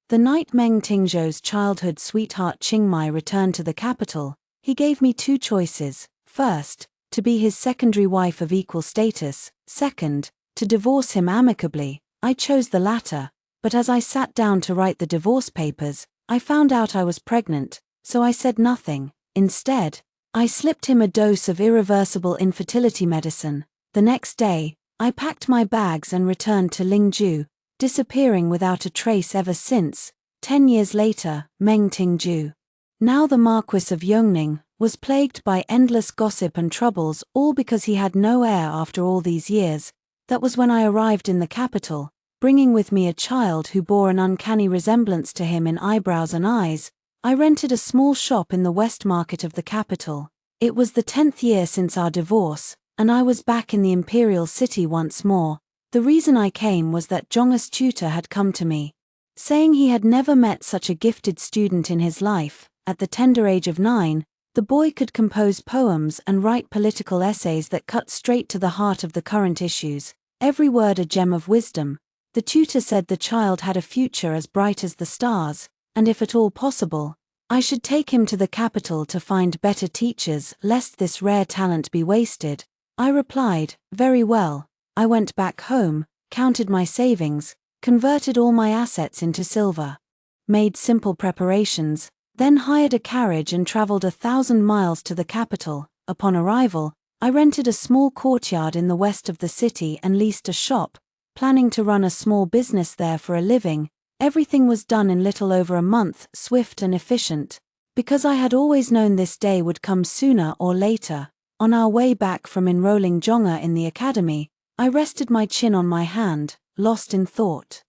The night Meng Tingzhou's childhood sweetheart Qingmai returned to the capital, he gave me two choices: first, to be his secondary wife of equal status; second, to divorce him amicably. I chose the latter, but as I sat down to write the divorce papers, I found out I was pregnant, so I said nothing. Instead, I slipped him a dose of irreversible infertility medicine. The next day, I packed my bags and returned to Lingzhou, disappearing without a trace ever since. 10 years later, Meng Tingzhou, now the Marquis of Yongning, was plagued by endless gossip and troubles, all because he had no heir after all these years. That was when I arrived in the capital, bringing with me a child who bore an uncanny resemblance to him in eyebrows and eyes. I rented a small shop in the west market of the capital. It was the 10th year since our divorce, and I was back in the imperial city once more. The reason I came was that Zhong's tutor had come to me, saying he had never met such a gifted student in his life. At the tender age of 9, the boy could compose poems and write political essays that cut straight to the heart of the current issues, every word a gem of wisdom. The tutor said the child had a future as bright as the stars, and if at all possible, I should take him to the capital to find better teachers, lest this rare talent be wasted. I replied, very well. I went back home, counted my savings, converted all my assets into silver, made simple preparations, then hired a carriage and traveled 1,000 miles to the capital. Upon arrival, I rented a small courtyard in the west of the city and leased a shop, planning to run a small business there for a living. Everything was done in little over a month, swift and efficient. Because I had always known this day would come sooner or later, on our way back from enrolling Zhong in the academy, I rested my chin on my hand, lost in thought.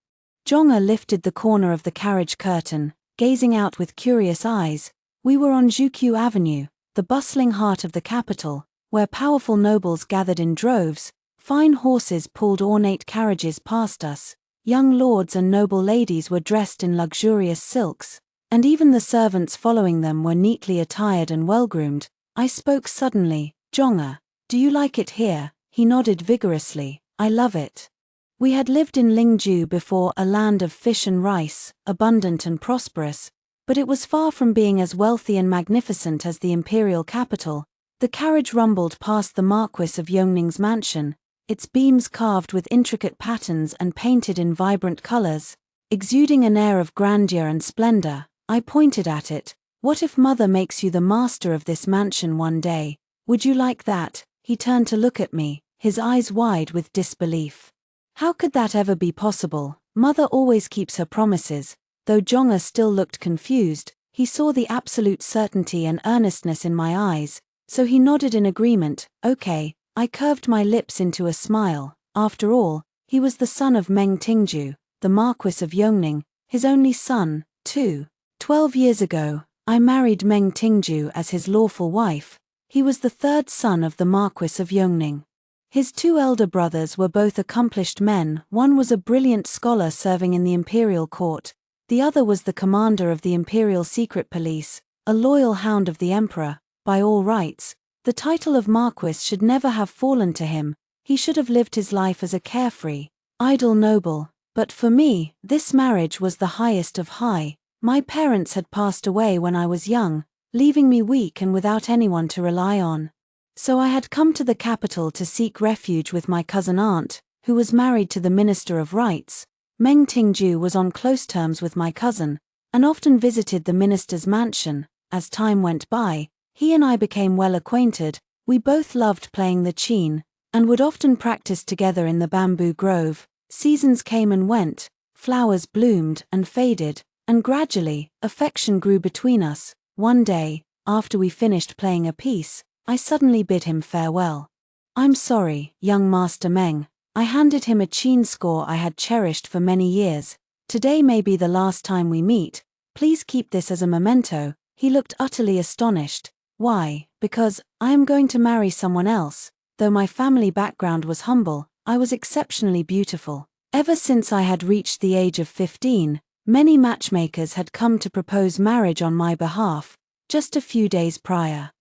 Zhong lifted the corner of the carriage curtain, gazing out with curious eyes. We were on Zhuqiu Avenue, the bustling heart of the capital, where powerful nobles gathered in droves. Fine horses pulled ornate carriages past us. Young lords and noble ladies were dressed in luxurious silks, and even the servants following them were neatly attired and well-groomed. I spoke suddenly. Zhong, do you like it here? He nodded vigorously. I love it. We had lived in Lingzhou before, a land of fish and rice, abundant and prosperous, but it was far from being as wealthy and magnificent as the imperial capital. The carriage rumbled past the Marquis of Yongning's mansion, its beams carved with intricate patterns and painted in vibrant colors, exuding an air of grandeur and splendor. I pointed at it. What if Mother makes you the master of this mansion one day? Would you like that? He turned to look at me, his eyes wide with disbelief. How could that ever be possible? Mother always keeps her promises. Though Zhong still looked confused, he saw the absolute certainty and earnestness in my eyes, so he nodded in agreement. Okay. I curved my lips into a smile. After all, he was the son of Meng Tingzhou, the Marquis of Yongning, his only son, too. 12 years ago, I married Meng Tingzhou as his lawful wife. He was the third son of the Marquis of Yongning. His two elder brothers were both accomplished men. One was a brilliant scholar serving in the imperial court, the other was the commander of the imperial secret police, a loyal hound of the emperor. By all rights, the title of Marquis should never have fallen to him. He should have lived his life as a carefree, idle noble. But for me, this marriage was the highest of high. My parents had passed away when I was young, leaving me weak and without anyone to rely on. So I had come to the capital to seek refuge with my cousin aunt, who was married to the Minister of Rights. Meng Tingzhou was on close terms with my cousin, and often visited the minister's mansion. As time went by, he and I became well acquainted. We both loved playing the qin, and would often practice together in the bamboo grove. Seasons came and went, flowers bloomed and faded, and gradually, affection grew between us. One day, after we finished playing a piece, I suddenly bid him farewell. I'm sorry, young Master Meng. I handed him a qin score I had cherished for many years. Today may be the last time we meet. Please keep this as a memento. He looked utterly astonished. Why? Because I am going to marry someone else. Though my family background was humble, I was exceptionally beautiful. Ever since I had reached the age of 15, many matchmakers had come to propose marriage on my behalf. Just a few days prior,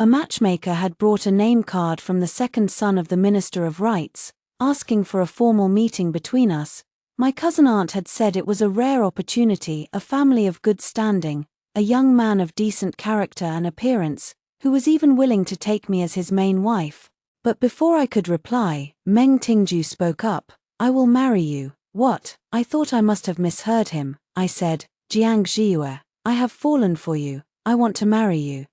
a matchmaker had brought a name card from the second son of the Minister of Rights, asking for a formal meeting between us. My cousin aunt had said it was a rare opportunity, a family of good standing, a young man of decent character and appearance, who was even willing to take me as his main wife. But before I could reply, Meng Tingju spoke up. "I will marry you." "What?" I thought I must have misheard him. I said, "Jiang Zhiyue, I have fallen for you. I want to marry you."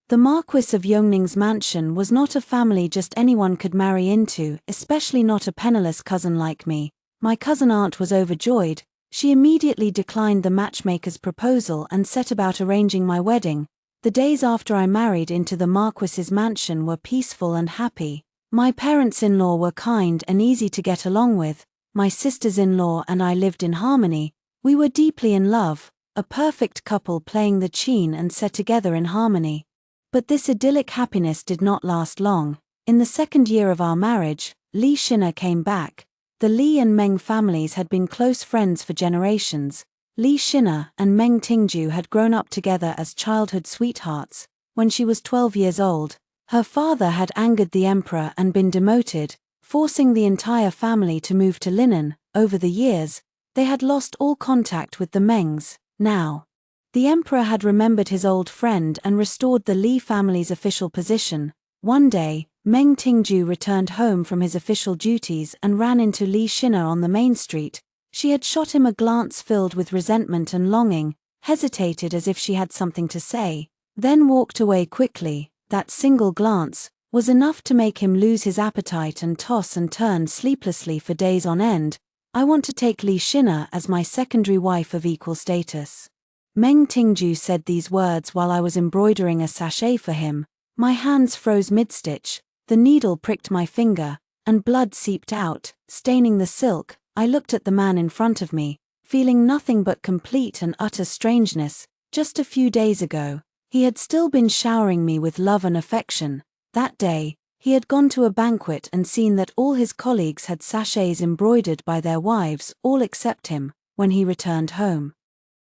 The Marquis of Yongning's mansion was not a family just anyone could marry into, especially not a penniless cousin like me. My cousin aunt was overjoyed. She immediately declined the matchmaker's proposal and set about arranging my wedding. The days after I married into the Marquis's mansion were peaceful and happy. My parents-in-law were kind and easy to get along with. My sisters-in-law and I lived in harmony. We were deeply in love, a perfect couple playing the qin and set together in harmony. But this idyllic happiness did not last long. In the second year of our marriage, Li Xina came back. The Li and Meng families had been close friends for generations. Li Xina and Meng Tingju had grown up together as childhood sweethearts. When she was 12 years old, her father had angered the emperor and been demoted, forcing the entire family to move to Linen. Over the years, they had lost all contact with the Mengs. Now, the emperor had remembered his old friend and restored the Li family's official position. One day, Meng Tingju returned home from his official duties and ran into Li Xina on the main street. She had shot him a glance filled with resentment and longing, hesitated as if she had something to say, then walked away quickly. That single glance was enough to make him lose his appetite and toss and turn sleeplessly for days on end. "I want to take Li Xina as my secondary wife of equal status." Meng Tingju said these words while I was embroidering a sachet for him. My hands froze mid-stitch, the needle pricked my finger, and blood seeped out, staining the silk. I looked at the man in front of me, feeling nothing but complete and utter strangeness. Just a few days ago, he had still been showering me with love and affection. That day, he had gone to a banquet and seen that all his colleagues had sachets embroidered by their wives, all except him. When he returned home,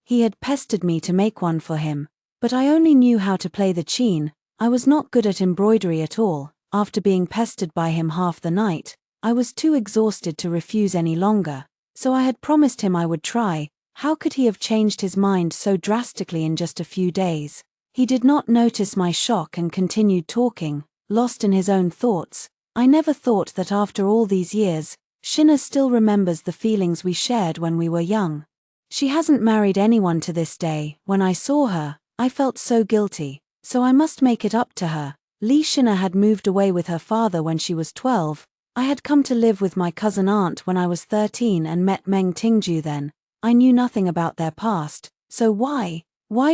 he had pestered me to make one for him, but I only knew how to play the qin. I was not good at embroidery at all. After being pestered by him half the night, I was too exhausted to refuse any longer, so I had promised him I would try. How could he have changed his mind so drastically in just a few days? He did not notice my shock and continued talking, lost in his own thoughts. I never thought that after all these years, Xina still remembers the feelings we shared when we were young. She hasn't married anyone to this day. When I saw her, I felt so guilty, so I must make it up to her. Li Xina had moved away with her father when she was 12. I had come to live with my cousin aunt when I was 13 and met Meng Tingju then. I knew nothing about their past, so why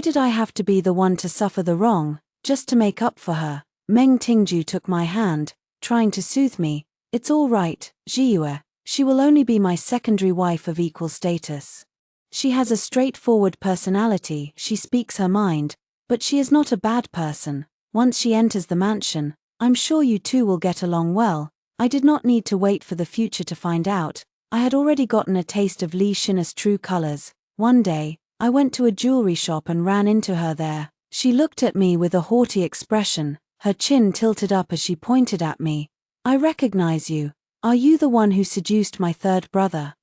did I have to be the one to suffer the wrong, just to make up for her? Meng Tingju took my hand, trying to soothe me. "It's all right, Zhiyue. She will only be my secondary wife of equal status. She has a straightforward personality, she speaks her mind, but she is not a bad person. Once she enters the mansion, I'm sure you two will get along well." I did not need to wait for the future to find out. I had already gotten a taste of Li Xina's true colors. One day, I went to a jewelry shop and ran into her there. She looked at me with a haughty expression, her chin tilted up as she pointed at me. "I recognize you. Are you the one who seduced my third brother?"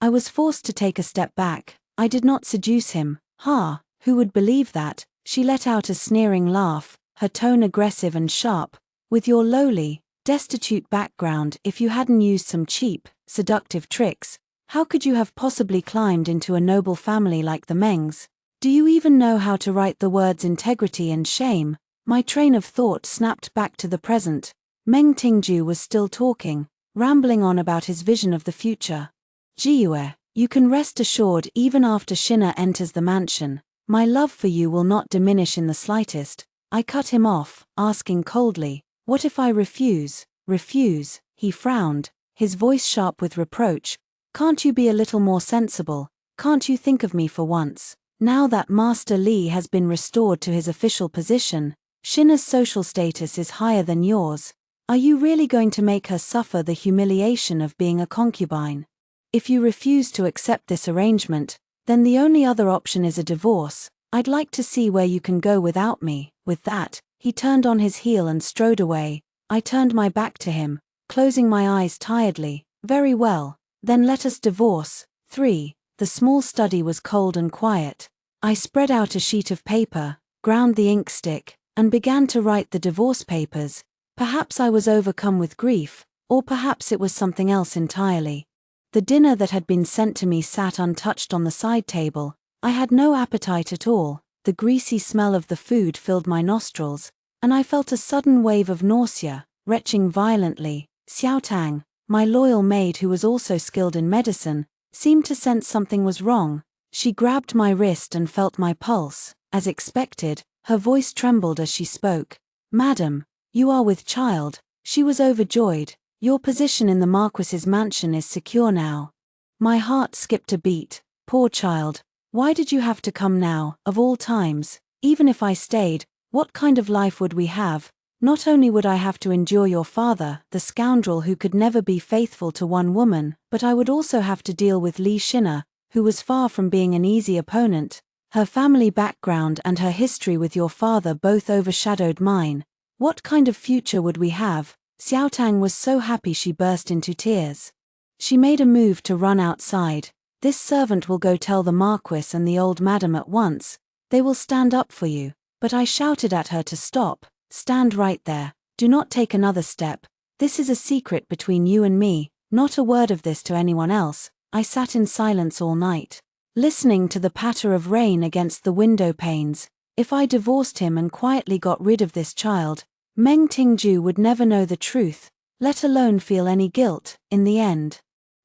I was forced to take a step back. I did not seduce him. "Ha, who would believe that?" She let out a sneering laugh, her tone aggressive and sharp. "With your lowly, destitute background, if you hadn't used some cheap, seductive tricks, how could you have possibly climbed into a noble family like the Mengs? Do you even know how to write the words integrity and shame?" My train of thought snapped back to the present. Meng Tingju was still talking, rambling on about his vision of the future. "Zhiyue, you can rest assured even after Xina enters the mansion, my love for you will not diminish in the slightest." I cut him off, asking coldly, "What if I refuse?" "Refuse?" He frowned, his voice sharp with reproach. "Can't you be a little more sensible? Can't you think of me for once? Now that Master Li has been restored to his official position, Xina's social status is higher than yours. Are you really going to make her suffer the humiliation of being a concubine? If you refuse to accept this arrangement, then the only other option is a divorce. I'd like to see where you can go without me." With that, he turned on his heel and strode away. I turned my back to him, closing my eyes tiredly. "Very well, then let us divorce. 3. The small study was cold and quiet. I spread out a sheet of paper, ground the ink stick, and began to write the divorce papers. Perhaps I was overcome with grief, or perhaps it was something else entirely. The dinner that had been sent to me sat untouched on the side table. I had no appetite at all. The greasy smell of the food filled my nostrils, and I felt a sudden wave of nausea. Retching violently, Xiaotang, my loyal maid who was also skilled in medicine, seemed to sense something was wrong. She grabbed my wrist and felt my pulse. As expected, her voice trembled as she spoke. "Madam, you are with child." She was overjoyed. "Your position in the Marquis's mansion is secure now." My heart skipped a beat. Poor child. Why did you have to come now, of all times? Even if I stayed, what kind of life would we have? Not only would I have to endure your father, the scoundrel who could never be faithful to one woman, but I would also have to deal with Li Shina, who was far from being an easy opponent. Her family background and her history with your father both overshadowed mine. What kind of future would we have? Xiaotang was so happy she burst into tears. She made a move to run outside. "This servant will go tell the Marquis and the old madam at once. They will stand up for you." But I shouted at her to stop. "Stand right there. Do not take another step. This is a secret between you and me. Not a word of this to anyone else." I sat in silence all night, listening to the patter of rain against the window panes. If I divorced him and quietly got rid of this child, Meng Tingju would never know the truth, let alone feel any guilt, in the end.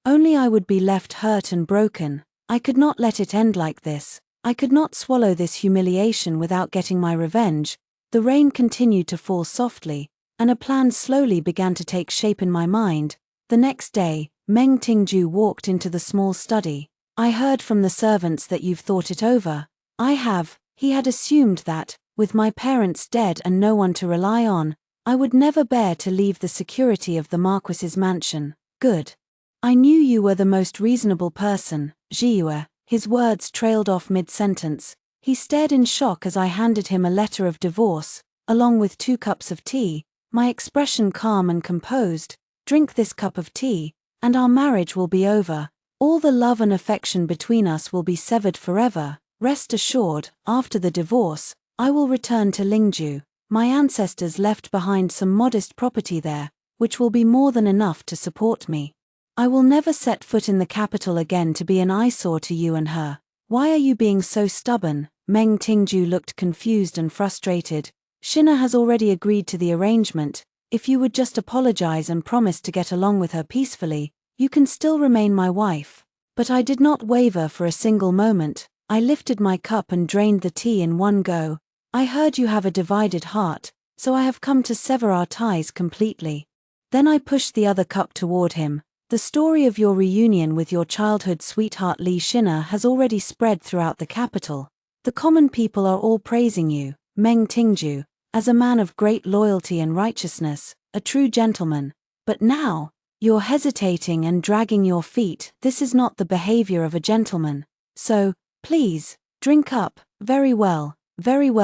Only I would be left hurt and broken. I could not let it end like this. I could not swallow this humiliation without getting my revenge. The rain continued to fall softly, and a plan slowly began to take shape in my mind. The next day, Meng Tingju walked into the small study. "I heard from the servants that you've thought it over." "I have." He had assumed that, with my parents dead and no one to rely on, I would never bear to leave the security of the Marquis's mansion. "Good. I knew you were the most reasonable person, Zhiyue." His words trailed off mid-sentence. He stared in shock as I handed him a letter of divorce, along with 2 cups of tea, my expression calm and composed. "Drink this cup of tea, and our marriage will be over. All the love and affection between us will be severed forever. Rest assured, after the divorce, I will return to Lingju. My ancestors left behind some modest property there, which will be more than enough to support me. I will never set foot in the capital again to be an eyesore to you and her." "Why are you being so stubborn?" Meng Tingju looked confused and frustrated. "Shina has already agreed to the arrangement. If you would just apologize and promise to get along with her peacefully, you can still remain my wife." But I did not waver for a single moment. I lifted my cup and drained the tea in one go. "I heard you have a divided heart, so I have come to sever our ties completely." Then I pushed the other cup toward him. "The story of your reunion with your childhood sweetheart Li Shina has already spread throughout the capital. The common people are all praising you, Meng Tingju, as a man of great loyalty and righteousness, a true gentleman. But now, you're hesitating and dragging your feet. This is not the behavior of a gentleman. So, please, drink up." Very well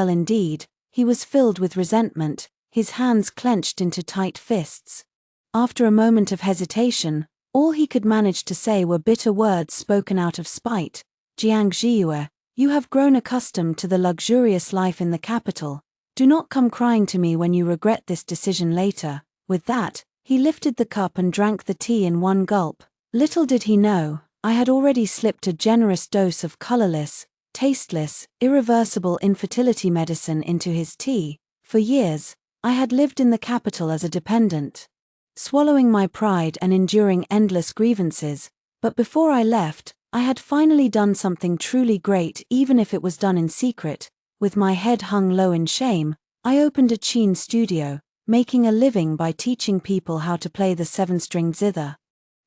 indeed." He was filled with resentment, his hands clenched into tight fists. After a moment of hesitation, all he could manage to say were bitter words spoken out of spite. "Jiang Zhiyue, you have grown accustomed to the luxurious life in the capital. Do not come crying to me when you regret this decision later." With that, he lifted the cup and drank the tea in one gulp. Little did he know, I had already slipped a generous dose of colorless, tasteless, irreversible infertility medicine into his tea. For years, I had lived in the capital as a dependent, swallowing my pride and enduring endless grievances, but before I left, I had finally done something truly great, even if it was done in secret. With my head hung low in shame, I opened a Qin studio, making a living by teaching people how to play the 7-string zither.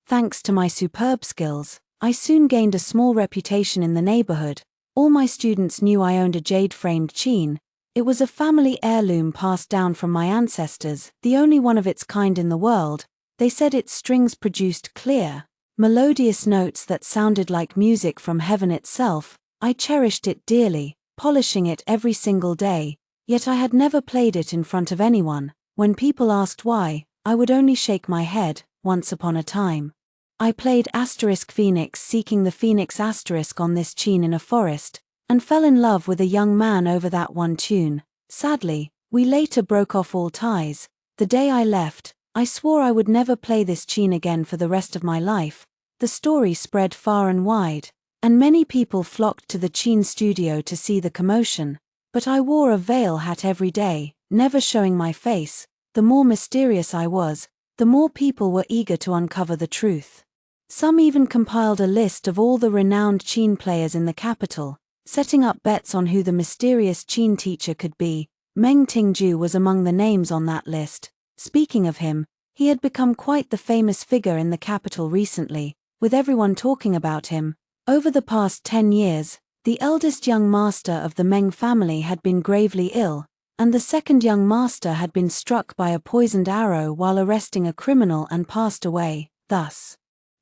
Thanks to my superb skills, I soon gained a small reputation in the neighborhood. All my students knew I owned a jade-framed Qin. It was a family heirloom passed down from my ancestors, the only one of its kind in the world. They said its strings produced clear, melodious notes that sounded like music from heaven itself. I cherished it dearly, polishing it every single day, yet I had never played it in front of anyone. When people asked why, I would only shake my head. Once upon a time, I played asterisk phoenix seeking the phoenix asterisk on this tune in a forest, and fell in love with a young man over that one tune. Sadly, we later broke off all ties. The day I left, I swore I would never play this tune again for the rest of my life. The story spread far and wide, and many people flocked to the tune studio to see the commotion. But I wore a veil hat every day, never showing my face. The more mysterious I was, the more people were eager to uncover the truth. Some even compiled a list of all the renowned tune players in the capital, setting up bets on who the mysterious tune teacher could be. Meng Tingju was among the names on that list. Speaking of him, he had become quite the famous figure in the capital recently, with everyone talking about him. Over the past 10 years, the eldest young master of the Meng family had been gravely ill, and the second young master had been struck by a poisoned arrow while arresting a criminal and passed away. Thus,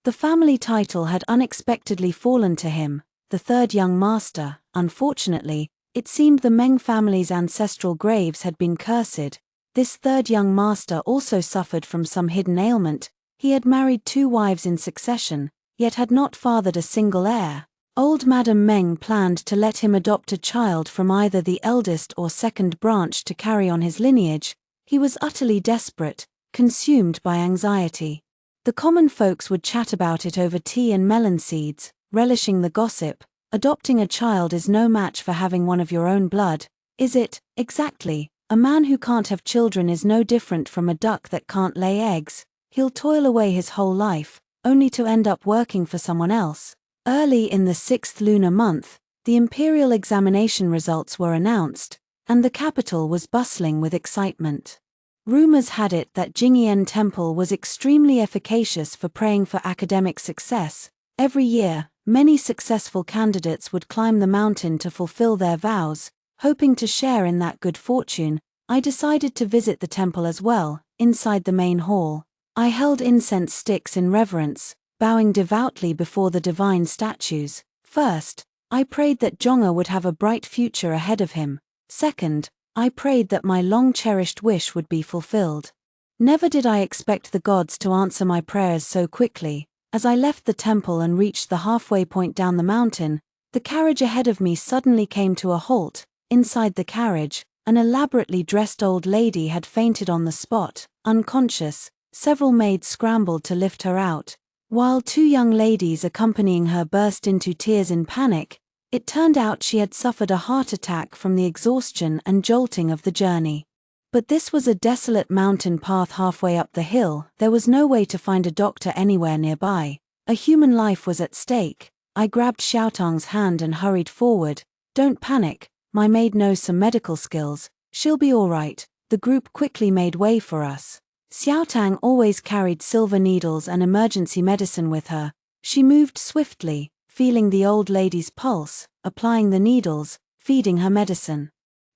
the family title had unexpectedly fallen to him, the third young master. Unfortunately, it seemed the Meng family's ancestral graves had been cursed. This third young master also suffered from some hidden ailment. He had married 2 wives in succession, yet had not fathered a single heir. Old Madame Meng planned to let him adopt a child from either the eldest or second branch to carry on his lineage. He was utterly desperate, consumed by anxiety. The common folks would chat about it over tea and melon seeds, relishing the gossip. Adopting a child is no match for having one of your own blood, is it? Exactly. A man who can't have children is no different from a duck that can't lay eggs. He'll toil away his whole life, only to end up working for someone else. Early in the 6th lunar month, the imperial examination results were announced, and the capital was bustling with excitement. Rumors had it that Jingyan Temple was extremely efficacious for praying for academic success. Every year, many successful candidates would climb the mountain to fulfill their vows. Hoping to share in that good fortune, I decided to visit the temple as well. Inside the main hall, I held incense sticks in reverence, bowing devoutly before the divine statues. First, I prayed that Zhong'e would have a bright future ahead of him. Second, I prayed that my long-cherished wish would be fulfilled. Never did I expect the gods to answer my prayers so quickly. As I left the temple and reached the halfway point down the mountain, the carriage ahead of me suddenly came to a halt. Inside the carriage, an elaborately dressed old lady had fainted on the spot, unconscious. Several maids scrambled to lift her out, while 2 young ladies accompanying her burst into tears in panic. It turned out she had suffered a heart attack from the exhaustion and jolting of the journey. But this was a desolate mountain path halfway up the hill. There was no way to find a doctor anywhere nearby. A human life was at stake. I grabbed Xiaotang's hand and hurried forward. Don't panic, my maid knows some medical skills, she'll be all right. The group quickly made way for us. Xiaotang always carried silver needles and emergency medicine with her. She moved swiftly, feeling the old lady's pulse, applying the needles, feeding her medicine,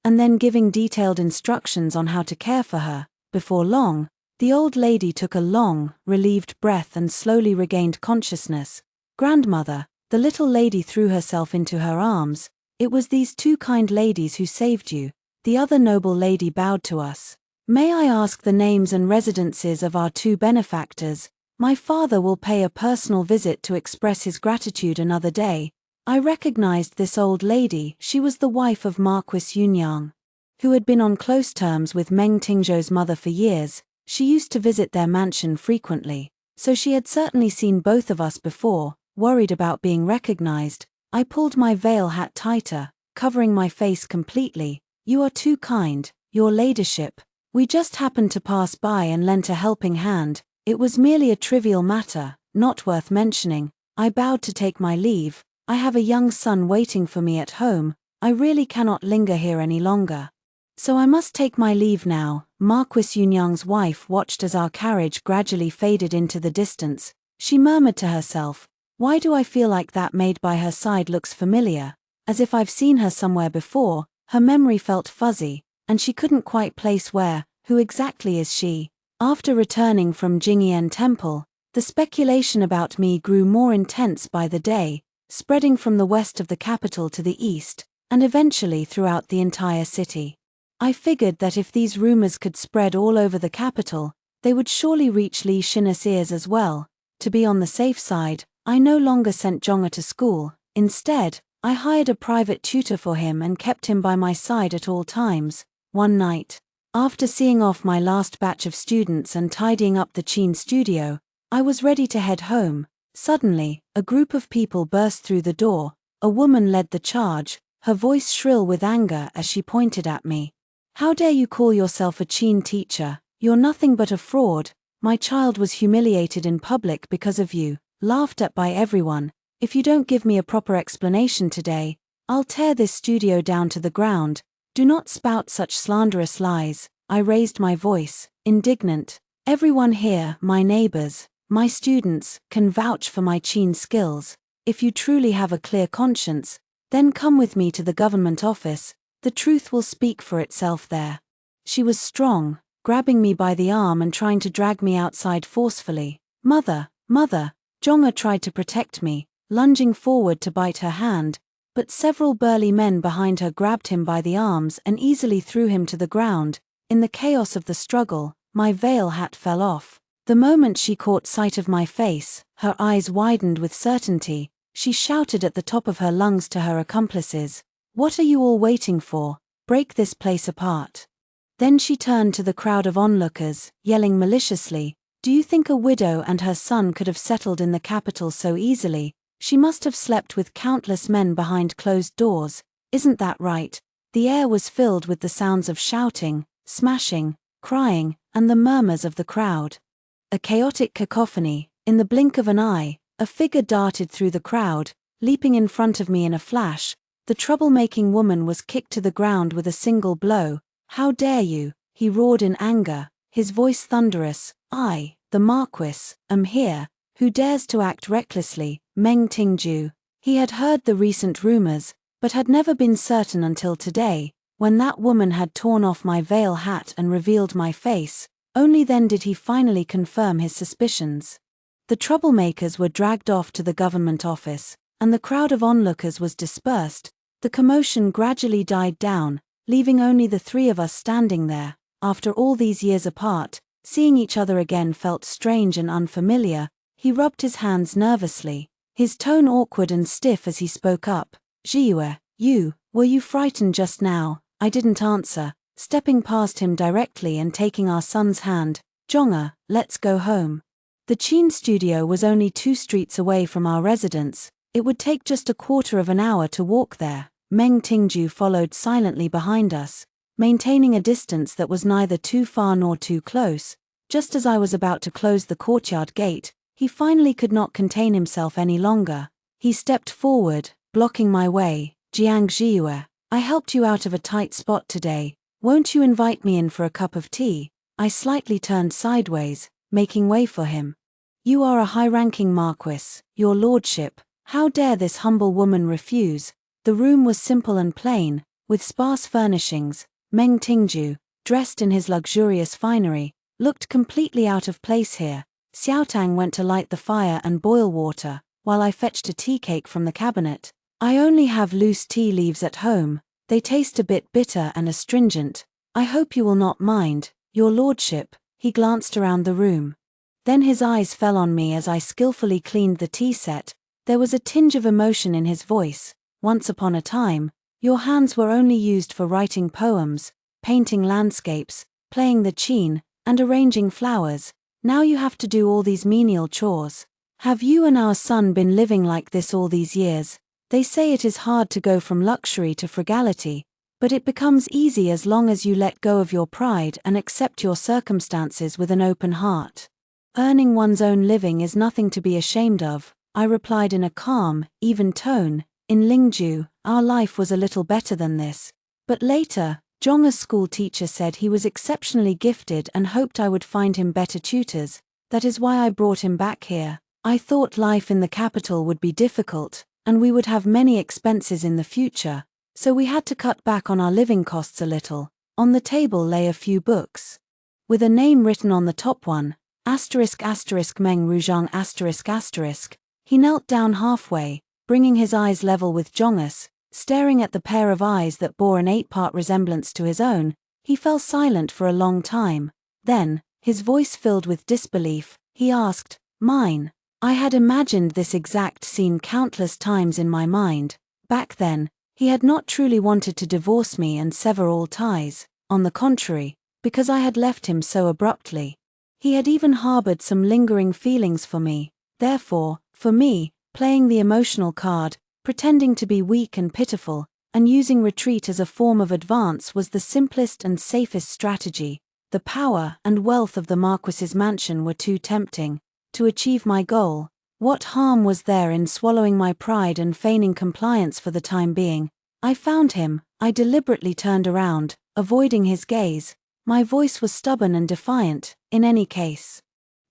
and then giving detailed instructions on how to care for her. Before long, the old lady took a long, relieved breath and slowly regained consciousness. Grandmother, the little lady threw herself into her arms. It was these 2 kind ladies who saved you. The other noble lady bowed to us. May I ask the names and residences of our 2 benefactors? My father will pay a personal visit to express his gratitude another day. I recognized this old lady. She was the wife of Marquis Yunyang, who had been on close terms with Meng Tingzhou's mother for years. She used to visit their mansion frequently, so she had certainly seen both of us before. Worried about being recognized, I pulled my veil hat tighter, covering my face completely. You are too kind, your ladyship. We just happened to pass by and lent a helping hand. It was merely a trivial matter, not worth mentioning. I bowed to take my leave. I have a young son waiting for me at home. I really cannot linger here any longer. So I must take my leave now. Marquis Yunyang's wife watched as our carriage gradually faded into the distance. She murmured to herself, "Why do I feel like that maid by her side looks familiar? As if I've seen her somewhere before." Her memory felt fuzzy, and she couldn't quite place where. Who exactly is she? After returning from Jingyan Temple, the speculation about me grew more intense by the day, spreading from the west of the capital to the east, and eventually throughout the entire city. I figured that if these rumors could spread all over the capital, they would surely reach Li Shin's ears as well. to be on the safe side, I no longer sent Zhonga to school. Instead, I hired a private tutor for him and kept him by my side at all times. One night, after seeing off my last batch of students and tidying up the Qin studio, I was ready to head home. Suddenly, a group of people burst through the door. A woman led the charge, her voice shrill with anger as she pointed at me. "How dare you call yourself a Qin teacher? You're nothing but a fraud. My child was humiliated in public because of you, laughed at by everyone. If you don't give me a proper explanation today, I'll tear this studio down to the ground. Do not spout such slanderous lies." I raised my voice, indignant. "Everyone here, my neighbors, my students, can vouch for my Qin skills. If you truly have a clear conscience, then come with me to the government office. The truth will speak for itself there." She was strong, grabbing me by the arm and trying to drag me outside forcefully. Mother! Zhonga tried to protect me, lunging forward to bite her hand, but several burly men behind her grabbed him by the arms and easily threw him to the ground. In the chaos of the struggle, my veil hat fell off. The moment she caught sight of my face, her eyes widened with certainty. She shouted at the top of her lungs to her accomplices, "What are you all waiting for? Break this place apart." Then she turned to the crowd of onlookers, yelling maliciously, "Do you think a widow and her son could have settled in the capital so easily? She must have slept with countless men behind closed doors. Isn't that right?" The air was filled with the sounds of shouting, smashing, crying, and the murmurs of the crowd. A chaotic cacophony. In the blink of an eye, a figure darted through the crowd, leaping in front of me in a flash. The troublemaking woman was kicked to the ground with a single blow. "How dare you?" he roared in anger, his voice thunderous. "I, the Marquis, am here. Who dares to act recklessly?" Meng Tingju. He had heard the recent rumors, but had never been certain until today, when that woman had torn off my veil hat and revealed my face. Only then did he finally confirm his suspicions. The troublemakers were dragged off to the government office, and the crowd of onlookers was dispersed. The commotion gradually died down, leaving only the three of us standing there. After all these years apart, seeing each other again felt strange and unfamiliar. He rubbed his hands nervously, his tone awkward and stiff as he spoke up. "Zhiyue, were you frightened just now?" I didn't answer, stepping past him directly and taking our son's hand. "Zhonga, let's go home." The Qin studio was only 2 streets away from our residence. It would take just a quarter of an hour to walk there. Meng Tingju followed silently behind us, maintaining a distance that was neither too far nor too close. Just as I was about to close the courtyard gate, he finally could not contain himself any longer. He stepped forward, blocking my way. "Jiang Zhiyue, I helped you out of a tight spot today. Won't you invite me in for a cup of tea?" I slightly turned sideways, making way for him. "You are a high-ranking Marquis, your lordship. How dare this humble woman refuse?" The room was simple and plain, with sparse furnishings. Meng Tingju, dressed in his luxurious finery, looked completely out of place here. Xiaotang went to light the fire and boil water, while I fetched a tea cake from the cabinet. "I only have loose tea leaves at home. They taste a bit bitter and astringent. I hope you will not mind, your lordship." He glanced around the room. Then his eyes fell on me as I skillfully cleaned the tea set. There was a tinge of emotion in his voice. "Once upon a time, your hands were only used for writing poems, painting landscapes, playing the qin, and arranging flowers. Now you have to do all these menial chores. Have you and our son been living like this all these years? They say it is hard to go from luxury to frugality, but it becomes easy as long as you let go of your pride and accept your circumstances with an open heart. Earning one's own living is nothing to be ashamed of," I replied in a calm, even tone. "In Lingju, our life was a little better than this. But later, Zhonga's school teacher said he was exceptionally gifted and hoped I would find him better tutors. That is why I brought him back here. I thought life in the capital would be difficult, and we would have many expenses in the future, so we had to cut back on our living costs a little." On the table lay a few books, with a name written on the top one, ***Meng Ruzhang****. He knelt down halfway, bringing his eyes level with Zhonga's, staring at the pair of eyes that bore an 8-part resemblance to his own. He fell silent for a long time. Then, his voice filled with disbelief, he asked, "Mine?" I had imagined this exact scene countless times in my mind. Back then, he had not truly wanted to divorce me and sever all ties, on the contrary, because I had left him so abruptly. He had even harbored some lingering feelings for me. Therefore, for me, playing the emotional card, pretending to be weak and pitiful, and using retreat as a form of advance was the simplest and safest strategy. The power and wealth of the Marquis's mansion were too tempting. To achieve my goal, what harm was there in swallowing my pride and feigning compliance for the time being? I found him. I deliberately turned around, avoiding his gaze. My voice was stubborn and defiant. In any case,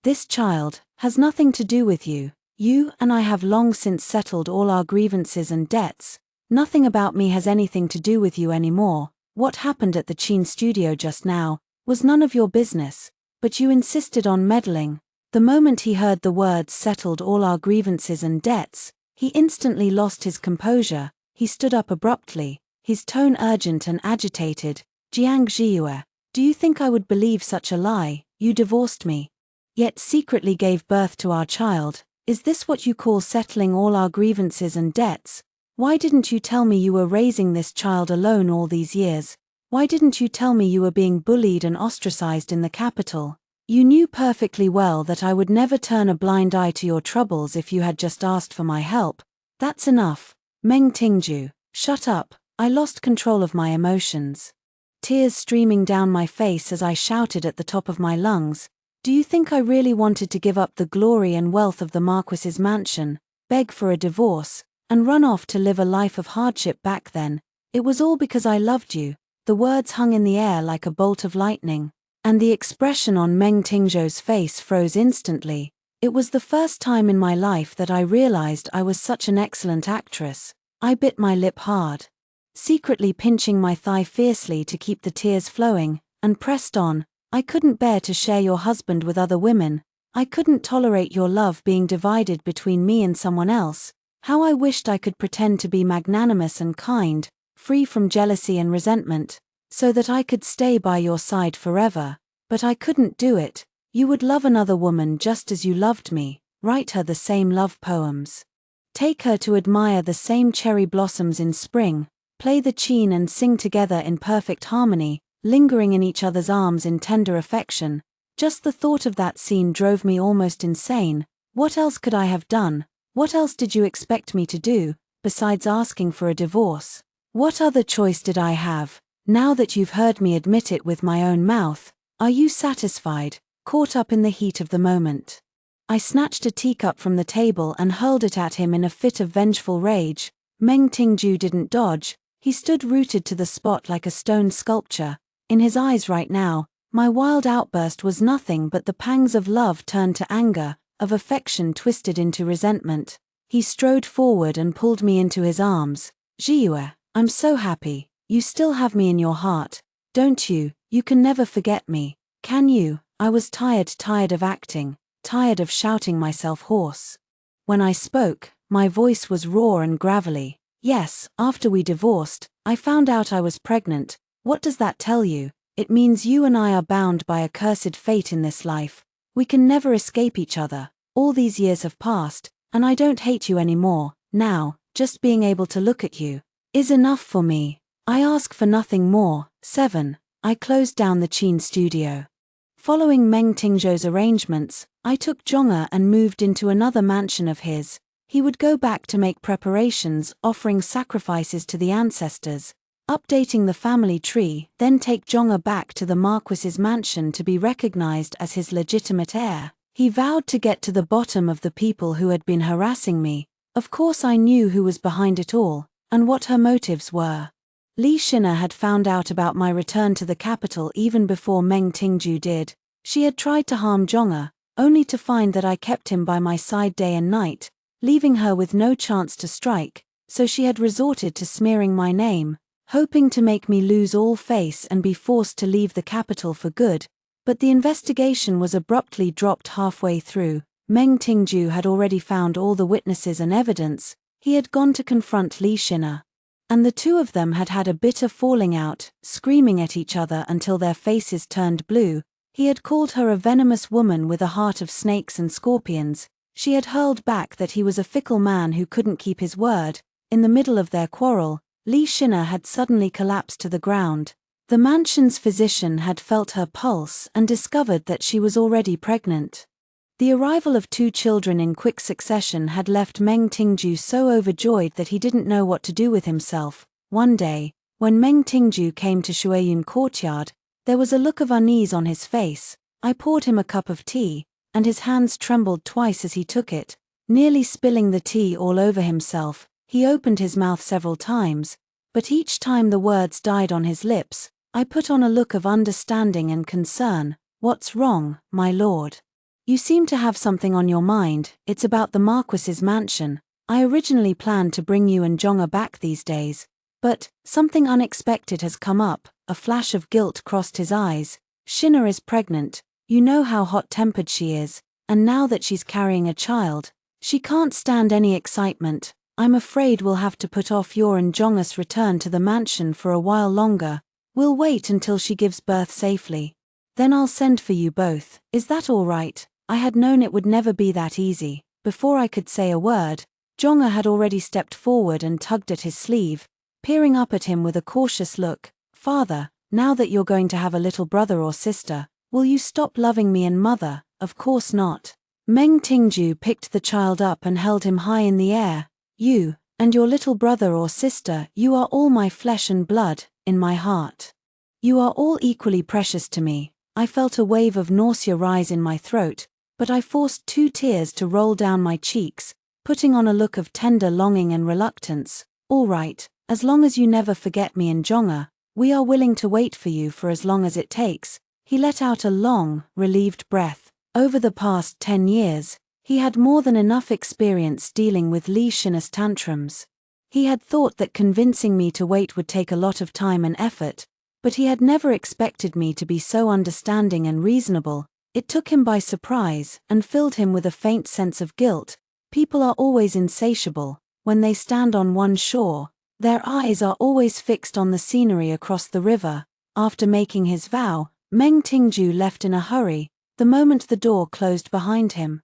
this child has nothing to do with you. You and I have long since settled all our grievances and debts. Nothing about me has anything to do with you anymore. What happened at the Qin studio just now was none of your business, but you insisted on meddling. The moment he heard the words settled all our grievances and debts, he instantly lost his composure. He stood up abruptly, his tone urgent and agitated. Xianxia, do you think I would believe such a lie? You divorced me, yet secretly gave birth to our child. Is this what you call settling all our grievances and debts? Why didn't you tell me you were raising this child alone all these years? Why didn't you tell me you were being bullied and ostracized in the capital? You knew perfectly well that I would never turn a blind eye to your troubles if you had just asked for my help. That's enough. Meng Tingju, shut up. I lost control of my emotions. Tears streaming down my face as I shouted at the top of my lungs. Do you think I really wanted to give up the glory and wealth of the Marquis's mansion, beg for a divorce, and run off to live a life of hardship back then? It was all because I loved you. The words hung in the air like a bolt of lightning, and the expression on Meng Tingzhou's face froze instantly. It was the first time in my life that I realized I was such an excellent actress. I bit my lip hard, secretly pinching my thigh fiercely to keep the tears flowing, and pressed on. I couldn't bear to share your husband with other women. I couldn't tolerate your love being divided between me and someone else. How I wished I could pretend to be magnanimous and kind, free from jealousy and resentment, so that I could stay by your side forever. But I couldn't do it. You would love another woman just as you loved me, write her the same love poems, take her to admire the same cherry blossoms in spring, play the qin and sing together in perfect harmony, lingering in each other's arms in tender affection. Just the thought of that scene drove me almost insane. What else could I have done? What else did you expect me to do, besides asking for a divorce? What other choice did I have? Now that you've heard me admit it with my own mouth, are you satisfied? Caught up in the heat of the moment, I snatched a teacup from the table and hurled it at him in a fit of vengeful rage. Meng Tingju didn't dodge. He stood rooted to the spot like a stone sculpture. In his eyes right now, my wild outburst was nothing but the pangs of love turned to anger, of affection twisted into resentment. He strode forward and pulled me into his arms. Jiue, I'm so happy. You still have me in your heart, don't you? You can never forget me, can you? I was tired of acting, tired of shouting myself hoarse. When I spoke, my voice was raw and gravelly. Yes, after we divorced, I found out I was pregnant. What does that tell you? It means you and I are bound by a cursed fate in this life. We can never escape each other. All these years have passed, and I don't hate you anymore. Now, just being able to look at you is enough for me. I ask for nothing more. 7. I closed down the Qin studio. Following Meng Tingzhou's arrangements, I took Zhong'e and moved into another mansion of his. He would go back to make preparations, offering sacrifices to the ancestors, updating the family tree, then take Zhong'e back to the Marquis's mansion to be recognized as his legitimate heir. He vowed to get to the bottom of the people who had been harassing me. Of course I knew who was behind it all, and what her motives were. Li Shina had found out about my return to the capital even before Meng Tingju did. She had tried to harm Zhong'e, only to find that I kept him by my side day and night, leaving her with no chance to strike, so she had resorted to smearing my name, hoping to make me lose all face and be forced to leave the capital for good. But the investigation was abruptly dropped halfway through. Meng Tingju had already found all the witnesses and evidence. He had gone to confront Li Shina, and the two of them had had a bitter falling out, screaming at each other until their faces turned blue. He had called her a venomous woman with a heart of snakes and scorpions. She had hurled back that he was a fickle man who couldn't keep his word. In the middle of their quarrel, Li Shina had suddenly collapsed to the ground. The mansion's physician had felt her pulse and discovered that she was already pregnant. The arrival of 2 children in quick succession had left Meng Tingju so overjoyed that he didn't know what to do with himself. One day, when Meng Tingju came to Shueyun courtyard, there was a look of unease on his face. I poured him a cup of tea, and his hands trembled twice as he took it, nearly spilling the tea all over himself. He opened his mouth several times, but each time the words died on his lips. I put on a look of understanding and concern. "What's wrong, my lord? You seem to have something on your mind. It's about the Marquis's mansion. I originally planned to bring you and Zhonga back these days, but something unexpected has come up." A flash of guilt crossed his eyes. "Shina is pregnant. You know how hot-tempered she is, and now that she's carrying a child, she can't stand any excitement. I'm afraid we'll have to put off your and Zhonga's return to the mansion for a while longer. We'll wait until she gives birth safely. Then I'll send for you both. Is that all right?" I had known it would never be that easy. Before I could say a word, Zhonga had already stepped forward and tugged at his sleeve, peering up at him with a cautious look. "Father, now that you're going to have a little brother or sister, will you stop loving me and mother?" "Of course not." Meng Tingju picked the child up and held him high in the air. "You, and your little brother or sister, you are all my flesh and blood, in my heart. You are all equally precious to me." I felt a wave of nausea rise in my throat, but I forced 2 tears to roll down my cheeks, putting on a look of tender longing and reluctance. "All right, as long as you never forget me and Zhonga, we are willing to wait for you for as long as it takes." He let out a long, relieved breath. Over the past 10 years, he had more than enough experience dealing with Li Shina's tantrums. He had thought that convincing me to wait would take a lot of time and effort, but he had never expected me to be so understanding and reasonable. It took him by surprise and filled him with a faint sense of guilt. People are always insatiable. When they stand on one shore, their eyes are always fixed on the scenery across the river. After making his vow, Meng Tingju left in a hurry, the moment the door closed behind him.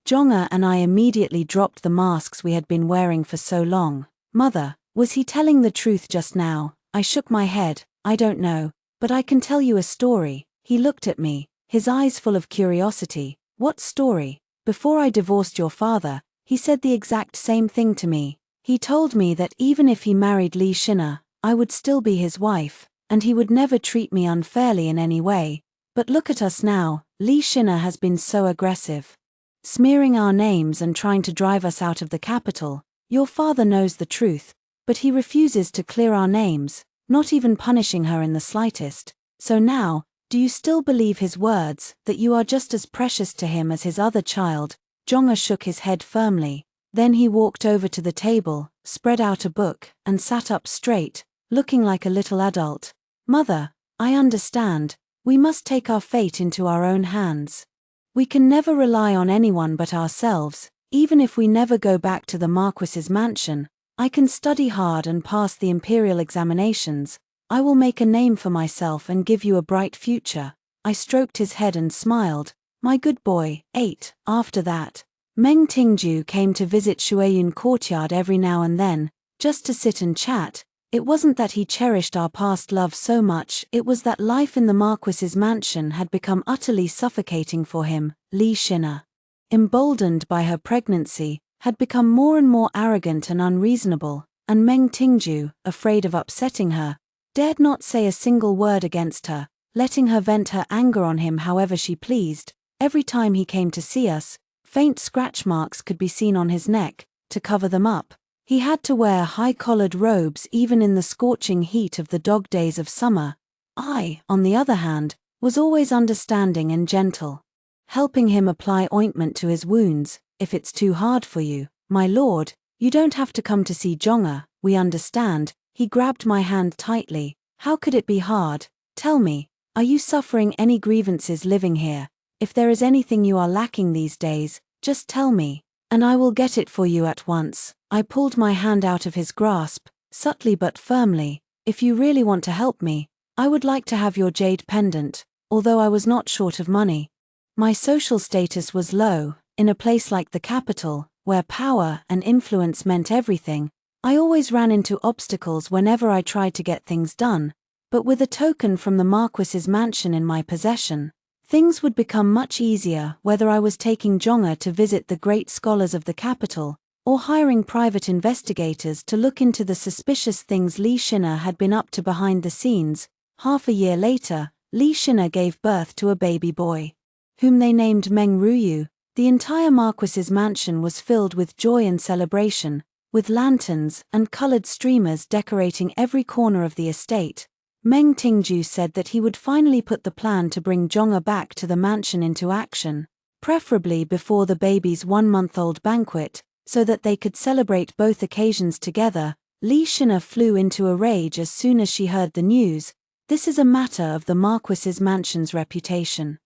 Zhonga and I immediately dropped the masks we had been wearing for so long. "Mother, was he telling the truth just now?" I shook my head. "I don't know, but I can tell you a story." He looked at me, his eyes full of curiosity. "What story?" "Before I divorced your father, he said the exact same thing to me. He told me that even if he married Li Shina, I would still be his wife, and he would never treat me unfairly in any way. But look at us now. Li Shina has been so aggressive, smearing our names and trying to drive us out of the capital. Your father knows the truth, but he refuses to clear our names, not even punishing her in the slightest. So now, do you still believe his words, that you are just as precious to him as his other child?" Zhonga shook his head firmly. Then he walked over to the table, spread out a book, and sat up straight, looking like a little adult. "Mother, I understand. We must take our fate into our own hands. We can never rely on anyone but ourselves. Even if we never go back to the Marquis's mansion, I can study hard and pass the imperial examinations. I will make a name for myself and give you a bright future." I stroked his head and smiled. "My good boy." 8. After that, Meng Tingju came to visit Shueyun courtyard every now and then, just to sit and chat. It wasn't that he cherished our past love so much, it was that life in the Marquis's mansion had become utterly suffocating for him. Li Shina, emboldened by her pregnancy, had become more and more arrogant and unreasonable, and Meng Tingju, afraid of upsetting her, dared not say a single word against her, letting her vent her anger on him however she pleased. Every time he came to see us, faint scratch marks could be seen on his neck. To cover them up, he had to wear high-collared robes even in the scorching heat of the dog days of summer. I, on the other hand, was always understanding and gentle, helping him apply ointment to his wounds. "If it's too hard for you, my lord, you don't have to come to see Zhonga, we understand." He grabbed my hand tightly. "How could it be hard? Tell me, are you suffering any grievances living here? If there is anything you are lacking these days, just tell me, and I will get it for you at once." I pulled my hand out of his grasp, subtly but firmly. "If you really want to help me, I would like to have your jade pendant, although I was not short of money." My social status was low, in a place like the capital, where power and influence meant everything, I always ran into obstacles whenever I tried to get things done, but with a token from the Marquis's mansion in my possession, things would become much easier, whether I was taking Zhonga to visit the great scholars of the capital, or hiring private investigators to look into the suspicious things Li Shina had been up to behind the scenes. Half a year later, Li Shina gave birth to a baby boy, whom they named Meng Ruyu. The entire Marquis's mansion was filled with joy and celebration, with lanterns and colored streamers decorating every corner of the estate. Meng Tingju said that he would finally put the plan to bring Zhonga back to the mansion into action, preferably before the baby's 1-month-old banquet, so that they could celebrate both occasions together. Li Shina flew into a rage as soon as she heard the news. This is a matter of the Marquis's mansion's reputation.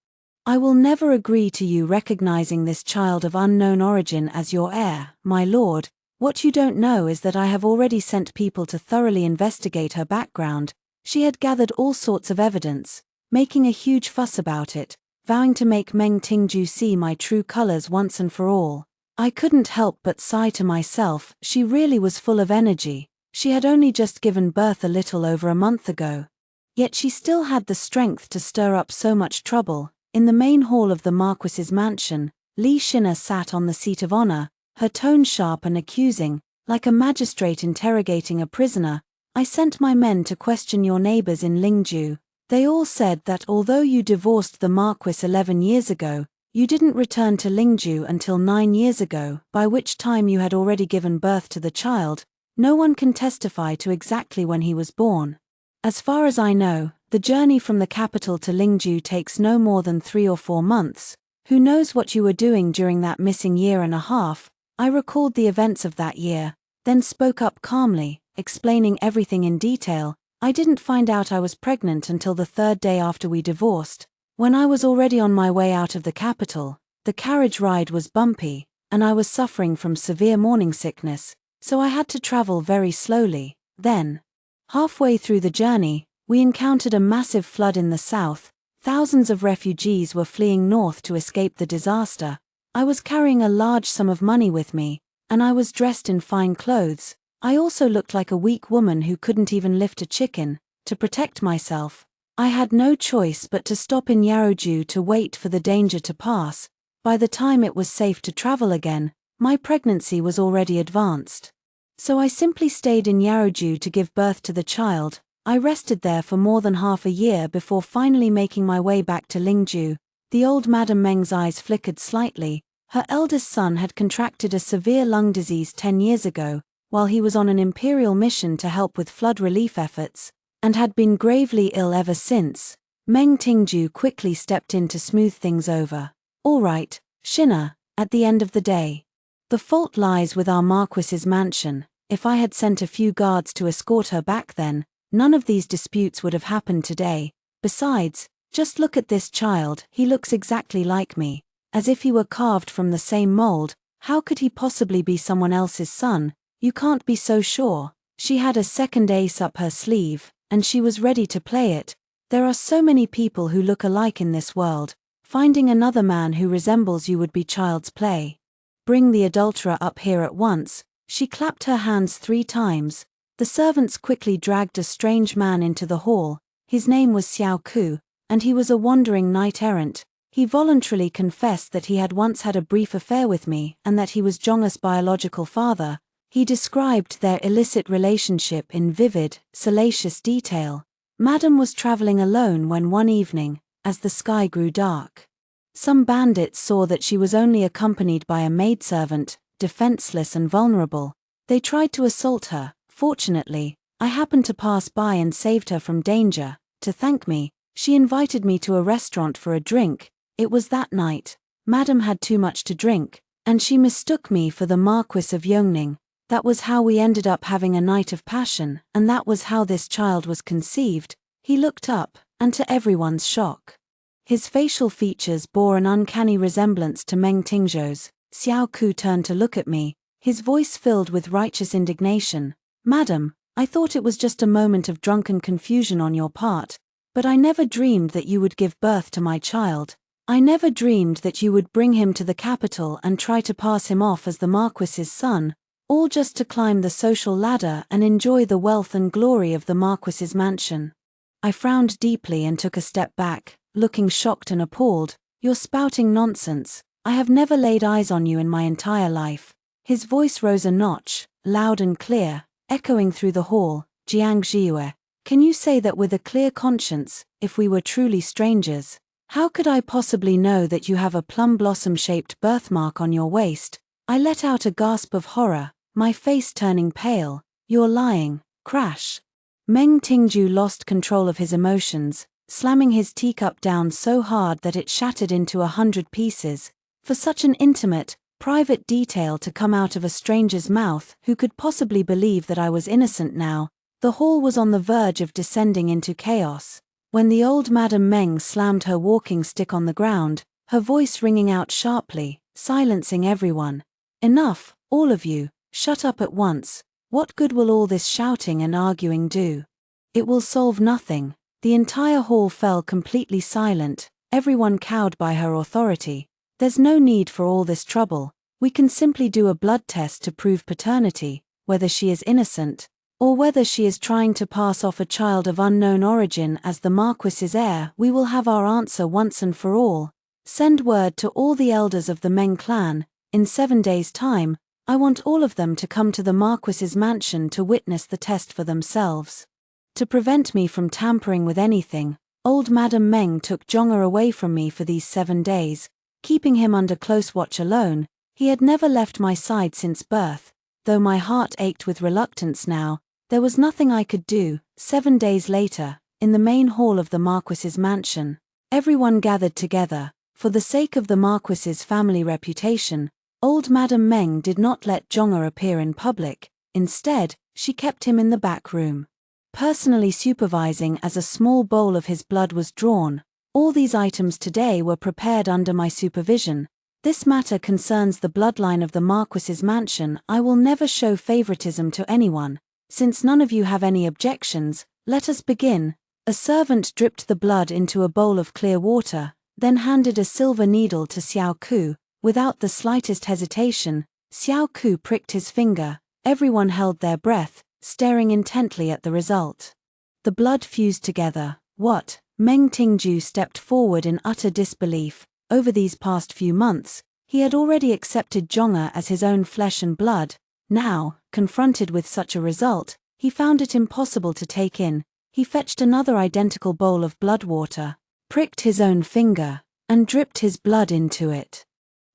I will never agree to you recognizing this child of unknown origin as your heir, my lord. What you don't know is that I have already sent people to thoroughly investigate her background. She had gathered all sorts of evidence, making a huge fuss about it, vowing to make Meng Tingju see my true colors once and for all. I couldn't help but sigh to myself. She really was full of energy. She had only just given birth a little over a month ago. Yet she still had the strength to stir up so much trouble. In the main hall of the Marquis's mansion, Li Shina sat on the seat of honor, her tone sharp and accusing, like a magistrate interrogating a prisoner. I sent my men to question your neighbors in Lingju. They all said that although you divorced the Marquis 11 years ago, you didn't return to Lingju until 9 years ago, by which time you had already given birth to the child. No one can testify to exactly when he was born. As far as I know, the journey from the capital to Lingju takes no more than 3 or 4 months. Who knows what you were doing during that missing year and a half? I recalled the events of that year, then spoke up calmly, explaining everything in detail. I didn't find out I was pregnant until the 3rd day after we divorced. When I was already on my way out of the capital, the carriage ride was bumpy, and I was suffering from severe morning sickness, so I had to travel very slowly. Then, halfway through the journey, we encountered a massive flood in the south. Thousands of refugees were fleeing north to escape the disaster. I was carrying a large sum of money with me, and I was dressed in fine clothes. I also looked like a weak woman who couldn't even lift a chicken. To protect myself, I had no choice but to stop in Yaroju to wait for the danger to pass. By the time it was safe to travel again, my pregnancy was already advanced. So I simply stayed in Yaroju to give birth to the child. I rested there for more than half a year before finally making my way back to Lingju. The old Madame Meng's eyes flickered slightly. Her eldest son had contracted a severe lung disease 10 years ago, while he was on an imperial mission to help with flood relief efforts, and had been gravely ill ever since. Meng Tingju quickly stepped in to smooth things over. All right, Shina, at the end of the day, the fault lies with our Marquis's mansion. If I had sent a few guards to escort her back then, none of these disputes would have happened today. Besides, just look at this child. He looks exactly like me, as if he were carved from the same mold. How could he possibly be someone else's son? You can't be so sure. She had a second ace up her sleeve, and she was ready to play it. There are so many people who look alike in this world. Finding another man who resembles you would be child's play. Bring the adulterer up here at once. She clapped her hands 3 times. The servants quickly dragged a strange man into the hall. His name was Xiao Ku, and he was a wandering knight-errant. He voluntarily confessed that he had once had a brief affair with me and that he was Zhonga's biological father. He described their illicit relationship in vivid, salacious detail. Madame was traveling alone when one evening, as the sky grew dark, some bandits saw that she was only accompanied by a maidservant, defenseless and vulnerable. They tried to assault her. Fortunately, I happened to pass by and saved her from danger. To thank me, she invited me to a restaurant for a drink. It was that night. Madame had too much to drink, and she mistook me for the Marquis of Yongning. That was how we ended up having a night of passion, and that was how this child was conceived. He looked up, and to everyone's shock, his facial features bore an uncanny resemblance to Meng Tingzhou's. Xiao Ku turned to look at me, his voice filled with righteous indignation. Madam, I thought it was just a moment of drunken confusion on your part, but I never dreamed that you would give birth to my child. I never dreamed that you would bring him to the capital and try to pass him off as the Marquis's son, all just to climb the social ladder and enjoy the wealth and glory of the Marquis's mansion." I frowned deeply and took a step back, looking shocked and appalled. "You're spouting nonsense. I have never laid eyes on you in my entire life." His voice rose a notch, loud and clear, echoing through the hall. "Xianxia, can you say that with a clear conscience, if we were truly strangers? How could I possibly know that you have a plum blossom-shaped birthmark on your waist?" I let out a gasp of horror, my face turning pale. "You're lying." Crash. Meng Tingju lost control of his emotions, slamming his teacup down so hard that it shattered into 100 pieces. For such an intimate, private detail to come out of a stranger's mouth, who could possibly believe that I was innocent now? The hall was on the verge of descending into chaos, when the old Madame Meng slammed her walking stick on the ground, her voice ringing out sharply, silencing everyone. "Enough, all of you, shut up at once. What good will all this shouting and arguing do? It will solve nothing." The entire hall fell completely silent, everyone cowed by her authority. "There's no need for all this trouble. We can simply do a blood test to prove paternity, whether she is innocent, or whether she is trying to pass off a child of unknown origin as the Marquis's heir. We will have our answer once and for all. Send word to all the elders of the Meng clan. In 7 days' time, I want all of them to come to the Marquis's mansion to witness the test for themselves." To prevent me from tampering with anything, old Madame Meng took Zhong'er away from me for these 7 days, keeping him under close watch alone. He had never left my side since birth. Though my heart ached with reluctance now, there was nothing I could do. 7 days later, in the main hall of the Marquis's mansion, everyone gathered together. For the sake of the Marquis's family reputation, old Madame Meng did not let Zhong'er appear in public. Instead, she kept him in the back room, personally supervising as a small bowl of his blood was drawn. All these items today were prepared under my supervision. This matter concerns the bloodline of the Marquis's mansion. I will never show favoritism to anyone. Since none of you have any objections, let us begin." A servant dripped the blood into a bowl of clear water, then handed a silver needle to Xiao Ku. Without the slightest hesitation, Xiao Ku pricked his finger. Everyone held their breath, staring intently at the result. The blood fused together. "What?" Meng Tingju stepped forward in utter disbelief. Over these past few months, he had already accepted Zhong'er as his own flesh and blood. Now, confronted with such a result, he found it impossible to take in. He fetched another identical bowl of blood water, pricked his own finger, and dripped his blood into it.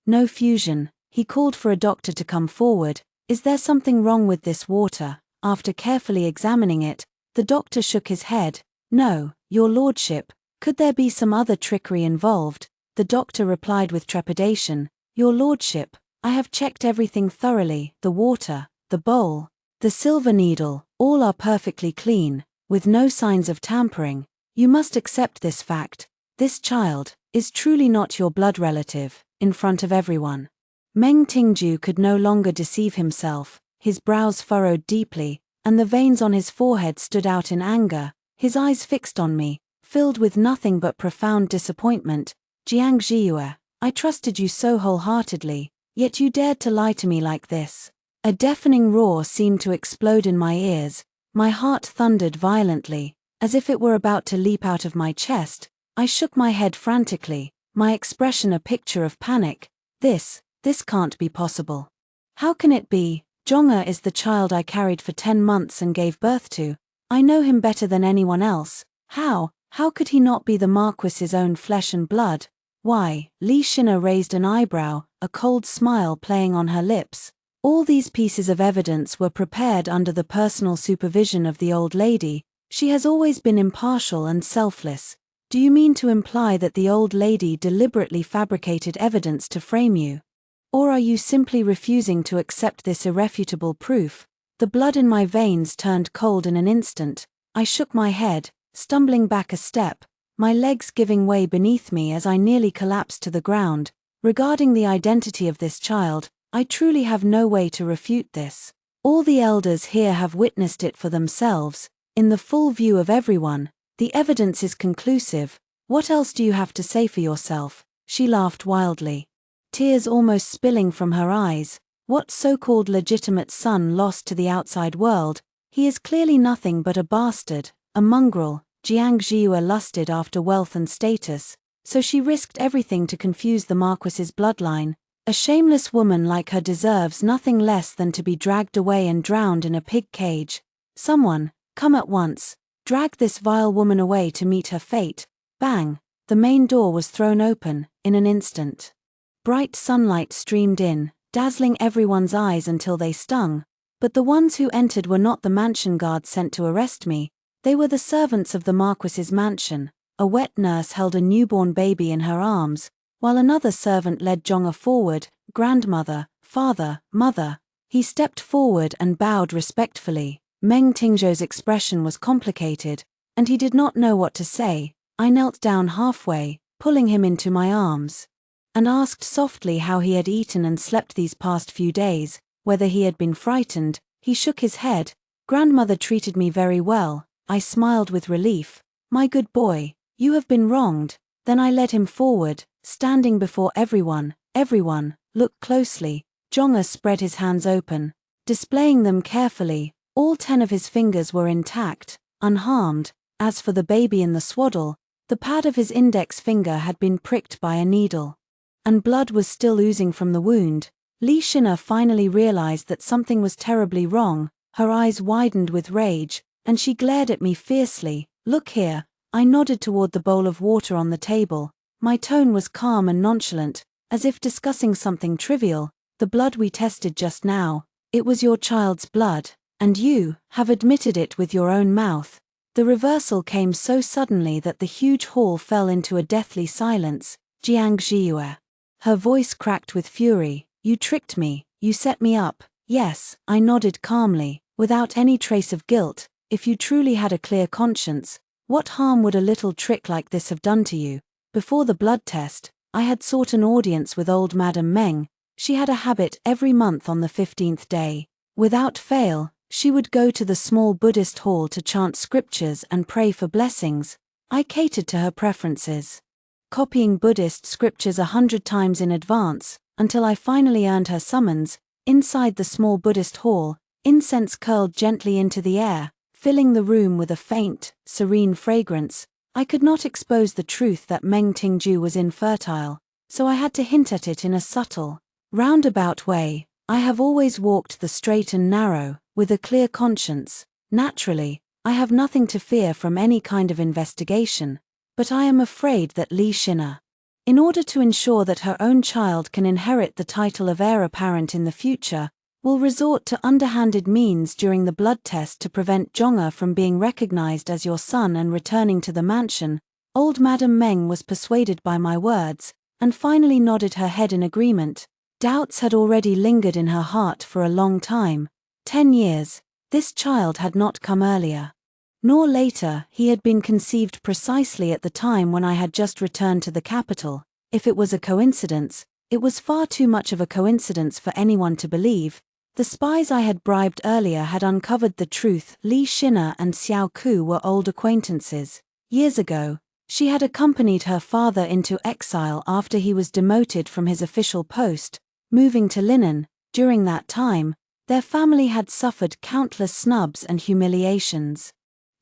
No fusion. He called for a doctor to come forward. "Is there something wrong with this water?" After carefully examining it, the doctor shook his head. "No, your lordship. Could there be some other trickery involved?" The doctor replied with trepidation. "Your lordship, I have checked everything thoroughly. The water, the bowl, the silver needle, all are perfectly clean, with no signs of tampering. You must accept this fact. This child is truly not your blood relative." In front of everyone, Meng Tingju could no longer deceive himself. His brows furrowed deeply, and the veins on his forehead stood out in anger. His eyes fixed on me, filled with nothing but profound disappointment. "Xianxia, I trusted you so wholeheartedly, yet you dared to lie to me like this." A deafening roar seemed to explode in my ears. My heart thundered violently, as if it were about to leap out of my chest. I shook my head frantically, my expression a picture of panic. This can't be possible. How can it be? Zhong'er is the child I carried for 10 months and gave birth to. I know him better than anyone else. How could he not be the Marquis's own flesh and blood? Why? Li Shina raised an eyebrow, a cold smile playing on her lips. All these pieces of evidence were prepared under the personal supervision of the old lady. She has always been impartial and selfless. Do you mean to imply that the old lady deliberately fabricated evidence to frame you? Or are you simply refusing to accept this irrefutable proof? The blood in my veins turned cold in an instant. I shook my head, stumbling back a step, my legs giving way beneath me as I nearly collapsed to the ground. Regarding the identity of this child, I truly have no way to refute this. All the elders here have witnessed it for themselves, in the full view of everyone. The evidence is conclusive. What else do you have to say for yourself? she laughed wildly. Tears almost spilling from her eyes. What so-called legitimate son lost to the outside world? He is clearly nothing but a bastard, a mongrel. Xianxia lusted after wealth and status, so she risked everything to confuse the Marquis's bloodline. A shameless woman like her deserves nothing less than to be dragged away and drowned in a pig cage. Someone, come at once, drag this vile woman away to meet her fate. Bang! The main door was thrown open, in an instant. Bright sunlight streamed in, dazzling everyone's eyes until they stung. But the ones who entered were not the mansion guards sent to arrest me, they were the servants of the Marquis's mansion. A wet nurse held a newborn baby in her arms, while another servant led Zhonga forward. Grandmother, father, mother. He stepped forward and bowed respectfully. Meng Tingzhou's expression was complicated, and he did not know what to say. I knelt down halfway, pulling him into my arms, and asked softly how he had eaten and slept these past few days, whether he had been frightened. He shook his head. Grandmother treated me very well. I smiled with relief. My good boy, you have been wronged. Then I led him forward, standing before everyone. Everyone, look closely. Zhonga spread his hands open, displaying them carefully. All 10 of his fingers were intact, unharmed. As for the baby in the swaddle, the pad of his index finger had been pricked by a needle, and blood was still oozing from the wound. Li Xina finally realized that something was terribly wrong. Her eyes widened with rage, and she glared at me fiercely. Look here. I nodded toward the bowl of water on the table. My tone was calm and nonchalant, as if discussing something trivial. The blood we tested just now, it was your child's blood, and you have admitted it with your own mouth. The reversal came so suddenly that the huge hall fell into a deathly silence. Xianxia. Her voice cracked with fury. You tricked me, you set me up. Yes, I nodded calmly, without any trace of guilt. If you truly had a clear conscience, what harm would a little trick like this have done to you? Before the blood test, I had sought an audience with old Madame Meng. She had a habit every month on the 15th day. Without fail, she would go to the small Buddhist hall to chant scriptures and pray for blessings. I catered to her preferences, copying Buddhist scriptures 100 times in advance, until I finally earned her summons. Inside the small Buddhist hall, incense curled gently into the air, filling the room with a faint, serene fragrance. I could not expose the truth that Meng Tingzhou was infertile, so I had to hint at it in a subtle, roundabout way. I have always walked the straight and narrow, with a clear conscience. Naturally, I have nothing to fear from any kind of investigation, but I am afraid that Li Xina, in order to ensure that her own child can inherit the title of heir apparent in the future, will resort to underhanded means during the blood test to prevent Zhonga from being recognized as your son and returning to the mansion. Old Madame Meng was persuaded by my words, and finally nodded her head in agreement. Doubts had already lingered in her heart for a long time. 10 years. This child had not come earlier, nor later. He had been conceived precisely at the time when I had just returned to the capital. If it was a coincidence, it was far too much of a coincidence for anyone to believe. The spies I had bribed earlier had uncovered the truth. Li Xina and Xiao Ku were old acquaintances. Years ago, she had accompanied her father into exile after he was demoted from his official post, moving to Linen. During that time, their family had suffered countless snubs and humiliations,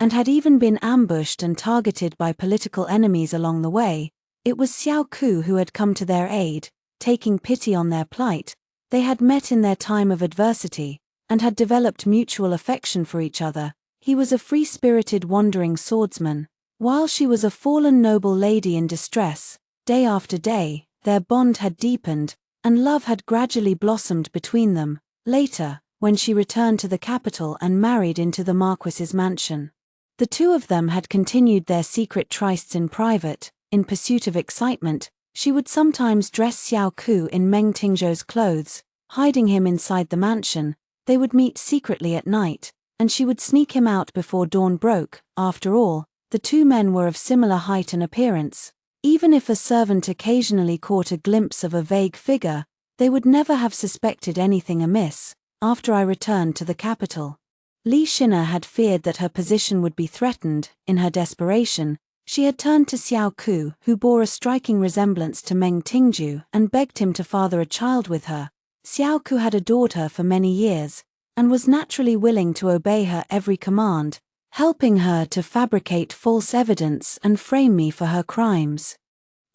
and had even been ambushed and targeted by political enemies along the way. It was Xiao Ku who had come to their aid, taking pity on their plight. They had met in their time of adversity, and had developed mutual affection for each other. He was a free-spirited wandering swordsman, while she was a fallen noble lady in distress. Day after day, their bond had deepened, and love had gradually blossomed between them. Later, when she returned to the capital and married into the Marquis's mansion, the two of them had continued their secret trysts in private. In pursuit of excitement, she would sometimes dress Xiao Ku in Meng Tingzhou's clothes, hiding him inside the mansion. They would meet secretly at night, and she would sneak him out before dawn broke. After all, the two men were of similar height and appearance. Even if a servant occasionally caught a glimpse of a vague figure, they would never have suspected anything amiss. After I returned to the capital, Li Xina had feared that her position would be threatened. In her desperation, She had turned to Xiao Ku, who bore a striking resemblance to Meng Tingju, and begged him to father a child with her. Xiao Ku had adored her for many years, and was naturally willing to obey her every command, helping her to fabricate false evidence and frame me for her crimes.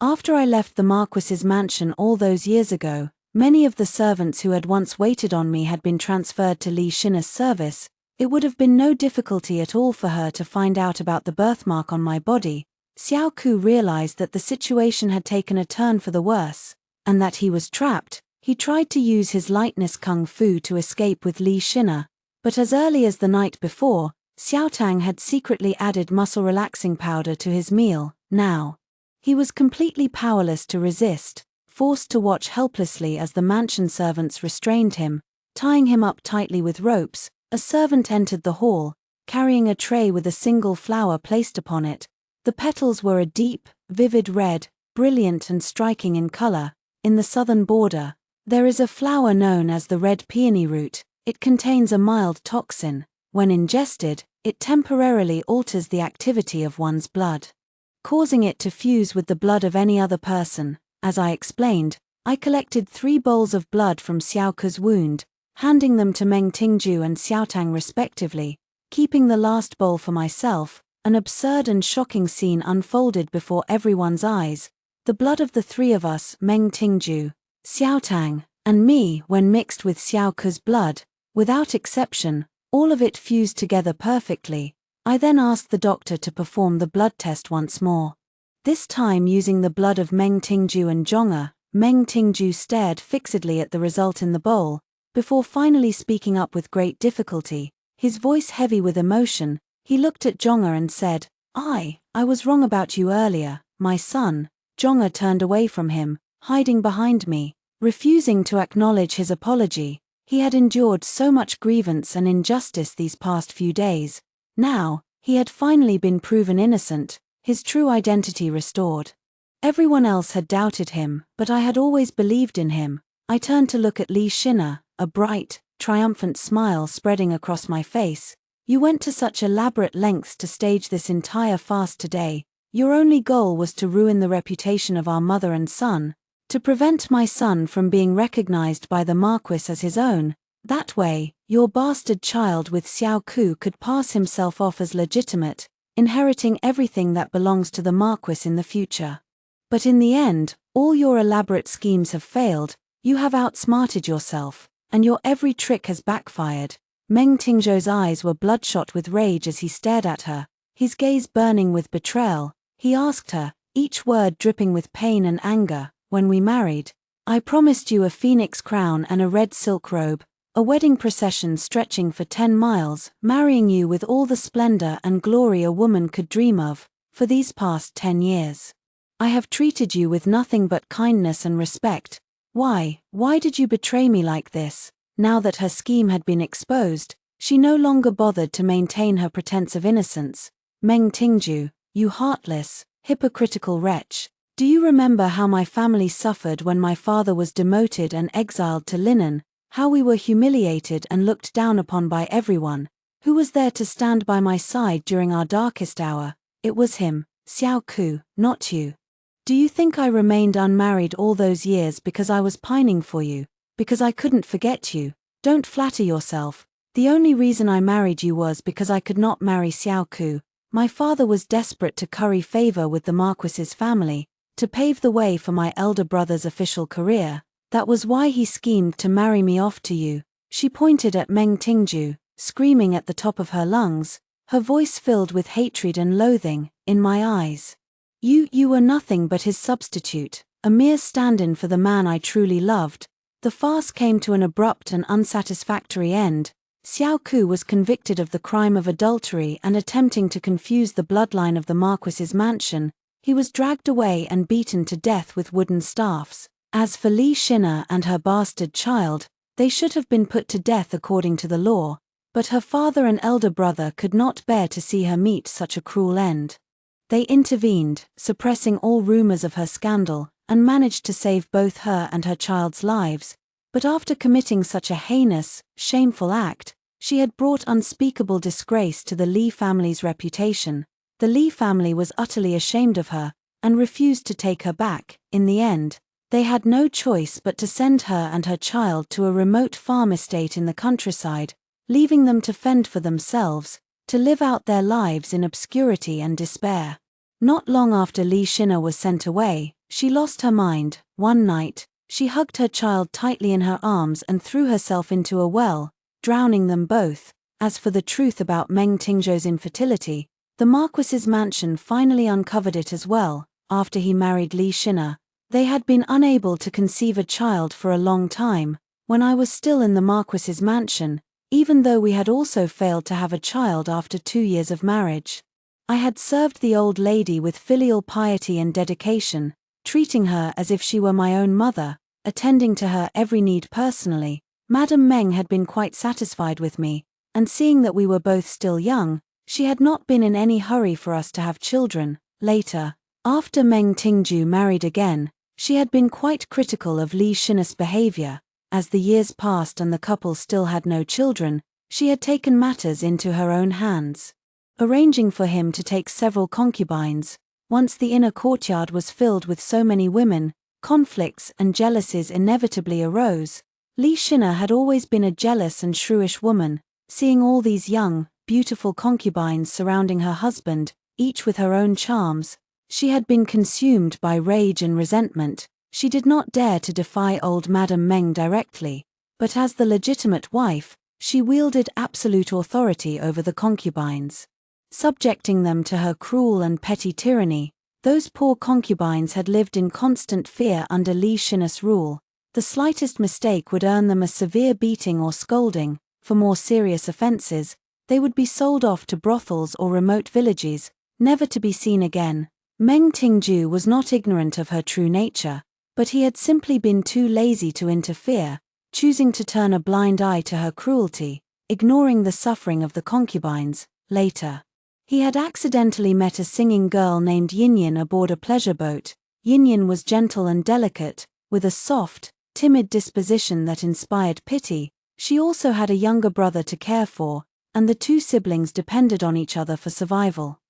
After I left the Marquis's mansion all those years ago, many of the servants who had once waited on me had been transferred to Li Shina's service. It would have been no difficulty at all for her to find out about the birthmark on my body. Xiao Ku realized that the situation had taken a turn for the worse, and that he was trapped. He tried to use his lightness kung fu to escape with Li Shina, but as early as the night before, Xiao Tang had secretly added muscle-relaxing powder to his meal. Now, he was completely powerless to resist, forced to watch helplessly as the mansion servants restrained him, tying him up tightly with ropes. A servant entered the hall, carrying a tray with a single flower placed upon it. The petals were a deep, vivid red, brilliant and striking in color. In the southern border, there is a flower known as the red peony root. It contains a mild toxin. When ingested, it temporarily alters the activity of one's blood, causing it to fuse with the blood of any other person. As I explained, I collected 3 bowls of blood from Xiao Ku's wound, handing them to Meng Tingju and Xiao Tang respectively, keeping the last bowl for myself. An absurd and shocking scene unfolded before everyone's eyes. The blood of the 3 of us, Meng Tingju, Xiao Tang, and me, when mixed with Xiao Ku's blood, without exception, all of it fused together perfectly. I then asked the doctor to perform the blood test once more. This time using the blood of Meng Tingju and Zhong'er. Meng Tingju stared fixedly at the result in the bowl, before finally speaking up with great difficulty, his voice heavy with emotion. He looked at Zhong'er and said, I was wrong about you earlier, my son. Zhong'er turned away from him, hiding behind me, refusing to acknowledge his apology. He had endured so much grievance and injustice these past few days. Now, he had finally been proven innocent, his true identity restored. Everyone else had doubted him, but I had always believed in him. I turned to look at Li Shina, a bright, triumphant smile spreading across my face. You went to such elaborate lengths to stage this entire farce today. Your only goal was to ruin the reputation of our mother and son, to prevent my son from being recognized by the Marquis as his own. That way, your bastard child with Xiao Ku could pass himself off as legitimate, inheriting everything that belongs to the Marquis in the future. But in the end, all your elaborate schemes have failed. You have outsmarted yourself, and your every trick has backfired. Meng Tingzhou's eyes were bloodshot with rage as he stared at her, his gaze burning with betrayal. He asked her, each word dripping with pain and anger, when we married, I promised you a phoenix crown and a red silk robe, a wedding procession stretching for 10 miles, marrying you with all the splendor and glory a woman could dream of. For these past 10 years, I have treated you with nothing but kindness and respect. Why did you betray me like this? Now that her scheme had been exposed, she no longer bothered to maintain her pretense of innocence. Meng Tingju, you heartless, hypocritical wretch. Do you remember how my family suffered when my father was demoted and exiled to Linen, how we were humiliated and looked down upon by everyone? Who was there to stand by my side during our darkest hour? It was him, Xiao Ku, not you. Do you think I remained unmarried all those years because I was pining for you? Because I couldn't forget you? Don't flatter yourself. The only reason I married you was because I could not marry Xiao Ku. My father was desperate to curry favor with the Marquis's family, to pave the way for my elder brother's official career. That was why he schemed to marry me off to you. She pointed at Meng Tingju, screaming at the top of her lungs, her voice filled with hatred and loathing. In my eyes, you were nothing but his substitute, a mere stand-in for the man I truly loved. The farce came to an abrupt and unsatisfactory end. Xiao Ku was convicted of the crime of adultery and attempting to confuse the bloodline of the Marquis's mansion. He was dragged away and beaten to death with wooden staffs. As for Li Shina and her bastard child, they should have been put to death according to the law, but her father and elder brother could not bear to see her meet such a cruel end. They intervened, suppressing all rumors of her scandal, and managed to save both her and her child's lives. But after committing such a heinous, shameful act, she had brought unspeakable disgrace to the Li family's reputation. The Li family was utterly ashamed of her, and refused to take her back. In the end, they had no choice but to send her and her child to a remote farm estate in the countryside, leaving them to fend for themselves, to live out their lives in obscurity and despair. Not long after Li Xina was sent away, she lost her mind. One night, she hugged her child tightly in her arms and threw herself into a well, drowning them both. As for the truth about Meng Tingzhou's infertility, the Marquis's mansion finally uncovered it as well. After he married Li Xina, they had been unable to conceive a child for a long time. When I was still in the Marquis's mansion, even though we had also failed to have a child after 2 years of marriage, I had served the old lady with filial piety and dedication, treating her as if she were my own mother, attending to her every need personally. Madame Meng had been quite satisfied with me, and seeing that we were both still young, she had not been in any hurry for us to have children. Later, after Meng Tingzhou married again, she had been quite critical of Li Xina's behavior. As the years passed and the couple still had no children, she had taken matters into her own hands, arranging for him to take several concubines. Once the inner courtyard was filled with so many women, conflicts and jealousies inevitably arose. Li Xina had always been a jealous and shrewish woman. Seeing all these young, beautiful concubines surrounding her husband, each with her own charms, she had been consumed by rage and resentment. She did not dare to defy old Madame Meng directly, but as the legitimate wife, she wielded absolute authority over the concubines, subjecting them to her cruel and petty tyranny. Those poor concubines had lived in constant fear under Li Xina's rule. The slightest mistake would earn them a severe beating or scolding. For more serious offenses, they would be sold off to brothels or remote villages, never to be seen again. Meng Tingzhou was not ignorant of her true nature, but he had simply been too lazy to interfere, choosing to turn a blind eye to her cruelty, ignoring the suffering of the concubines. Later, he had accidentally met a singing girl named Yinyan aboard a pleasure boat. Yinyan was gentle and delicate, with a soft, timid disposition that inspired pity. She also had a younger brother to care for, and the two siblings depended on each other for survival.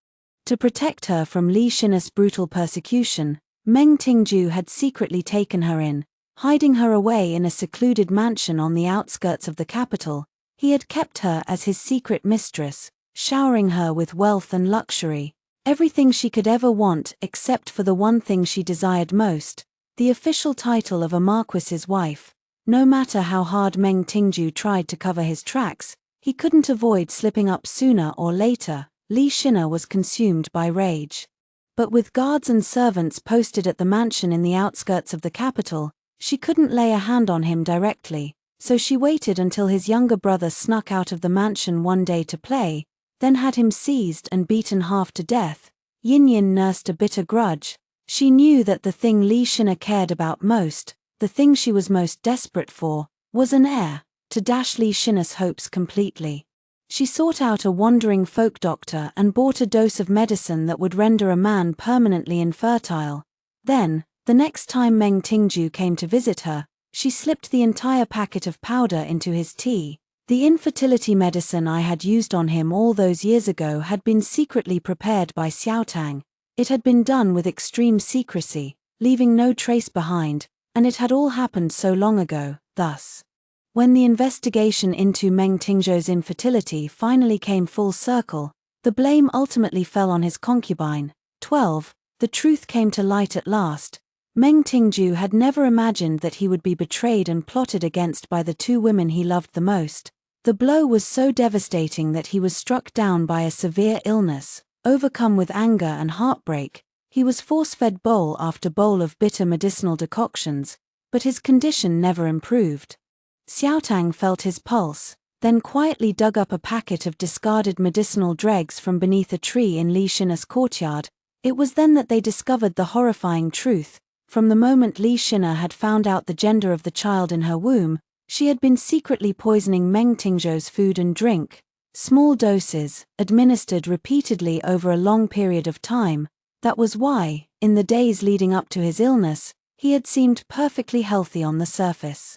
To protect her from Li Xina's brutal persecution, Meng Tingzhou had secretly taken her in, hiding her away in a secluded mansion on the outskirts of the capital. He had kept her as his secret mistress, showering her with wealth and luxury, everything she could ever want except for the one thing she desired most, the official title of a marquis's wife. No matter how hard Meng Tingzhou tried to cover his tracks, he couldn't avoid slipping up sooner or later. Li Xina was consumed by rage. But with guards and servants posted at the mansion in the outskirts of the capital, she couldn't lay a hand on him directly, so she waited until his younger brother snuck out of the mansion one day to play, then had him seized and beaten half to death. Yinyan nursed a bitter grudge. She knew that the thing Li Xina cared about most, the thing she was most desperate for, was an heir, to dash Li Xina's hopes completely. She sought out a wandering folk doctor and bought a dose of medicine that would render a man permanently infertile. Then, the next time Meng Tingzhou came to visit her, she slipped the entire packet of powder into his tea. The infertility medicine I had used on him all those years ago had been secretly prepared by Xiaotang. It had been done with extreme secrecy, leaving no trace behind, and it had all happened so long ago. Thus, when the investigation into Meng Tingzhou's infertility finally came full circle, the blame ultimately fell on his concubine. 12. The truth came to light at last. Meng Tingzhou had never imagined that he would be betrayed and plotted against by the two women he loved the most. The blow was so devastating that he was struck down by a severe illness. Overcome with anger and heartbreak, he was force-fed bowl after bowl of bitter medicinal decoctions, but his condition never improved. Xiaotang felt his pulse, then quietly dug up a packet of discarded medicinal dregs from beneath a tree in Li Xina's courtyard. It was then that they discovered the horrifying truth. From the moment Li Xina had found out the gender of the child in her womb, she had been secretly poisoning Meng Tingzhou's food and drink. Small doses, administered repeatedly over a long period of time. That was why, in the days leading up to his illness, he had seemed perfectly healthy on the surface.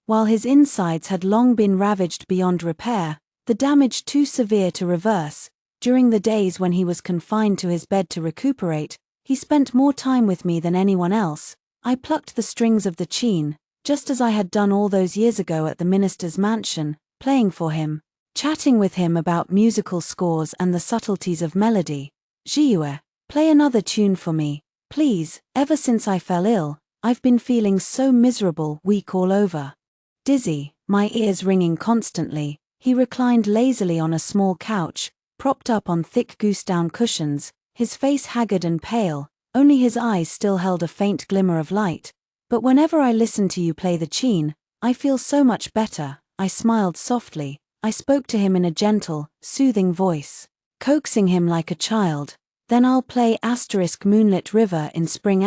While his insides had long been ravaged beyond repair, the damage too severe to reverse. During the days when he was confined to his bed to recuperate, he spent more time with me than anyone else. I plucked the strings of the qin, just as I had done all those years ago at the minister's mansion, playing for him, chatting with him about musical scores and the subtleties of melody. Jiue, play another tune for me, please. Ever since I fell ill, I've been feeling so miserable, weak all over. Dizzy, my ears ringing constantly. He reclined lazily on a small couch, propped up on thick goose-down cushions, his face haggard and pale, only his eyes still held a faint glimmer of light. But whenever I listen to you play the qin, I feel so much better. I smiled softly. I spoke to him in a gentle, soothing voice, coaxing him like a child. Then I'll play *Moonlit River in Spring*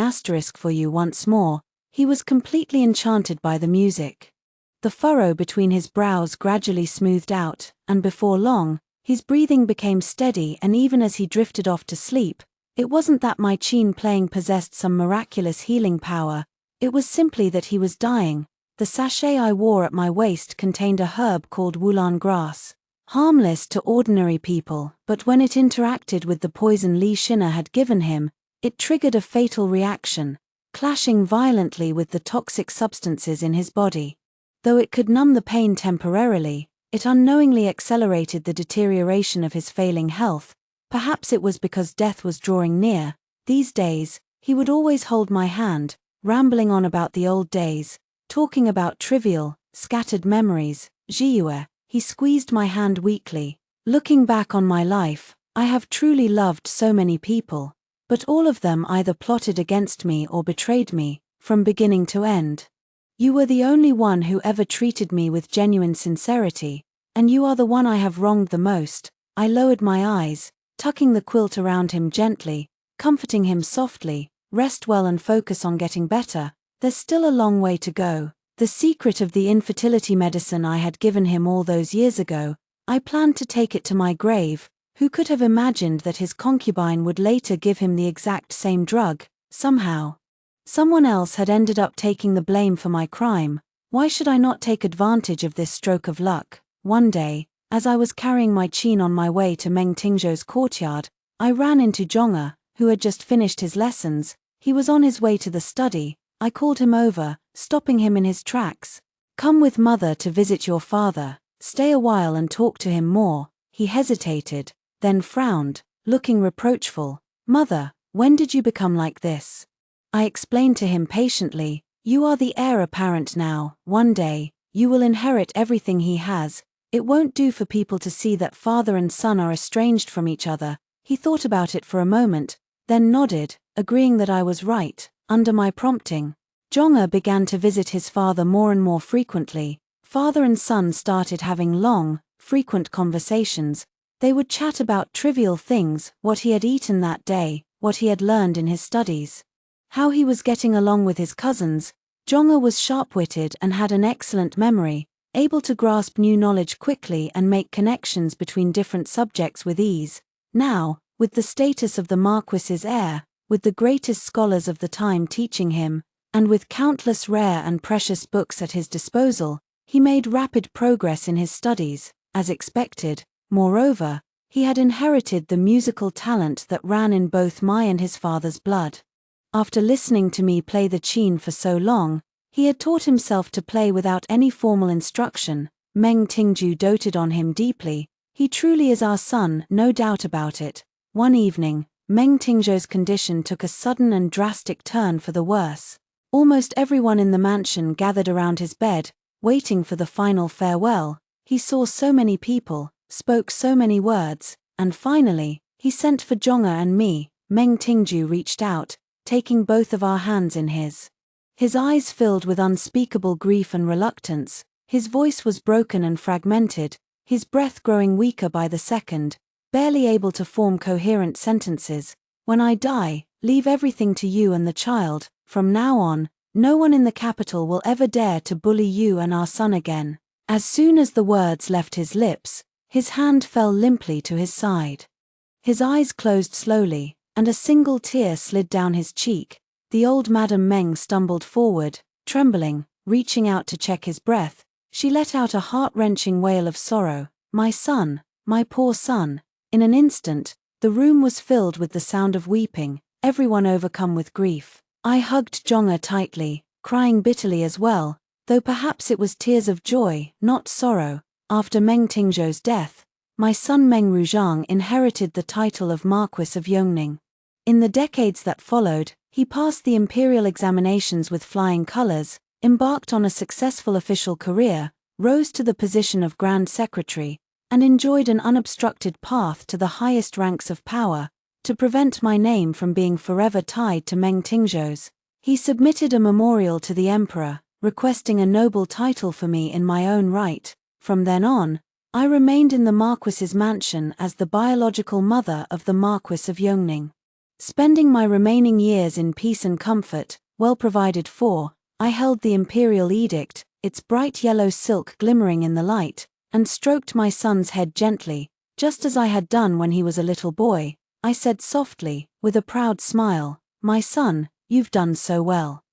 for you once more. He was completely enchanted by the music. The furrow between his brows gradually smoothed out, and before long, his breathing became steady, and even as he drifted off to sleep, it wasn't that my qin playing possessed some miraculous healing power, it was simply that he was dying. The sachet I wore at my waist contained a herb called wulan grass, harmless to ordinary people, but when it interacted with the poison Li Shina had given him, it triggered a fatal reaction, clashing violently with the toxic substances in his body. Though it could numb the pain temporarily, it unknowingly accelerated the deterioration of his failing health. Perhaps it was because death was drawing near. These days, he would always hold my hand, rambling on about the old days, talking about trivial, scattered memories. Jiue, he squeezed my hand weakly. Looking back on my life, I have truly loved so many people, but all of them either plotted against me or betrayed me, from beginning to end. You were the only one who ever treated me with genuine sincerity, and you are the one I have wronged the most. I lowered my eyes, tucking the quilt around him gently, comforting him softly. Rest well and focus on getting better. There's still a long way to go. The secret of the infertility medicine I had given him all those years ago, I planned to take it to my grave. Who could have imagined that his concubine would later give him the exact same drug? Somehow, someone else had ended up taking the blame for my crime. Why should I not take advantage of this stroke of luck? One day, as I was carrying my qin on my way to Meng Tingzhou's courtyard, I ran into Zhong'e, who had just finished his lessons. He was on his way to the study. I called him over, stopping him in his tracks. Come with mother to visit your father. Stay a while and talk to him more. He hesitated, then frowned, looking reproachful. Mother, when did you become like this? I explained to him patiently. You are the heir apparent now. One day, you will inherit everything he has. It won't do for people to see that father and son are estranged from each other. He thought about it for a moment, then nodded, agreeing that I was right. Under my prompting, Zhong'e began to visit his father more and more frequently. Father and son started having long, frequent conversations. They would chat about trivial things, what he had eaten that day, what he had learned in his studies, how he was getting along with his cousins. Zhong'e was sharp-witted and had an excellent memory, able to grasp new knowledge quickly and make connections between different subjects with ease. Now, with the status of the Marquis's heir, with the greatest scholars of the time teaching him, and with countless rare and precious books at his disposal, he made rapid progress in his studies, as expected. Moreover, he had inherited the musical talent that ran in both my and his father's blood. After listening to me play the qin for so long, he had taught himself to play without any formal instruction. Meng Tingzhou doted on him deeply. He truly is our son, no doubt about it. One evening, Meng Tingzhou's condition took a sudden and drastic turn for the worse. Almost everyone in the mansion gathered around his bed, waiting for the final farewell. He saw so many people, spoke so many words, and finally, he sent for Zhong'e and me. Meng Tingzhou reached out, taking both of our hands in his. His eyes filled with unspeakable grief and reluctance. His voice was broken and fragmented, his breath growing weaker by the second, barely able to form coherent sentences. When I die, leave everything to you and the child. From now on, no one in the capital will ever dare to bully you and our son again. As soon as the words left his lips, his hand fell limply to his side. His eyes closed slowly, and a single tear slid down his cheek. The old Madame Meng stumbled forward, trembling, reaching out to check his breath. She let out a heart-wrenching wail of sorrow. My son, my poor son. In an instant, the room was filled with the sound of weeping, everyone overcome with grief. I hugged Zhong'er tightly, crying bitterly as well, though perhaps it was tears of joy, not sorrow. After Meng Tingzhou's death, my son Meng Ruzhang inherited the title of Marquis of Yongning. In the decades that followed, he passed the imperial examinations with flying colors, embarked on a successful official career, rose to the position of Grand Secretary, and enjoyed an unobstructed path to the highest ranks of power. To prevent my name from being forever tied to Meng Tingzhou's, he submitted a memorial to the emperor, requesting a noble title for me in my own right. From then on, I remained in the Marquis's mansion as the biological mother of the Marquis of Yongning. Spending my remaining years in peace and comfort, well provided for, I held the imperial edict, its bright yellow silk glimmering in the light, and stroked my son's head gently, just as I had done when he was a little boy. I said softly, with a proud smile, "My son, you've done so well."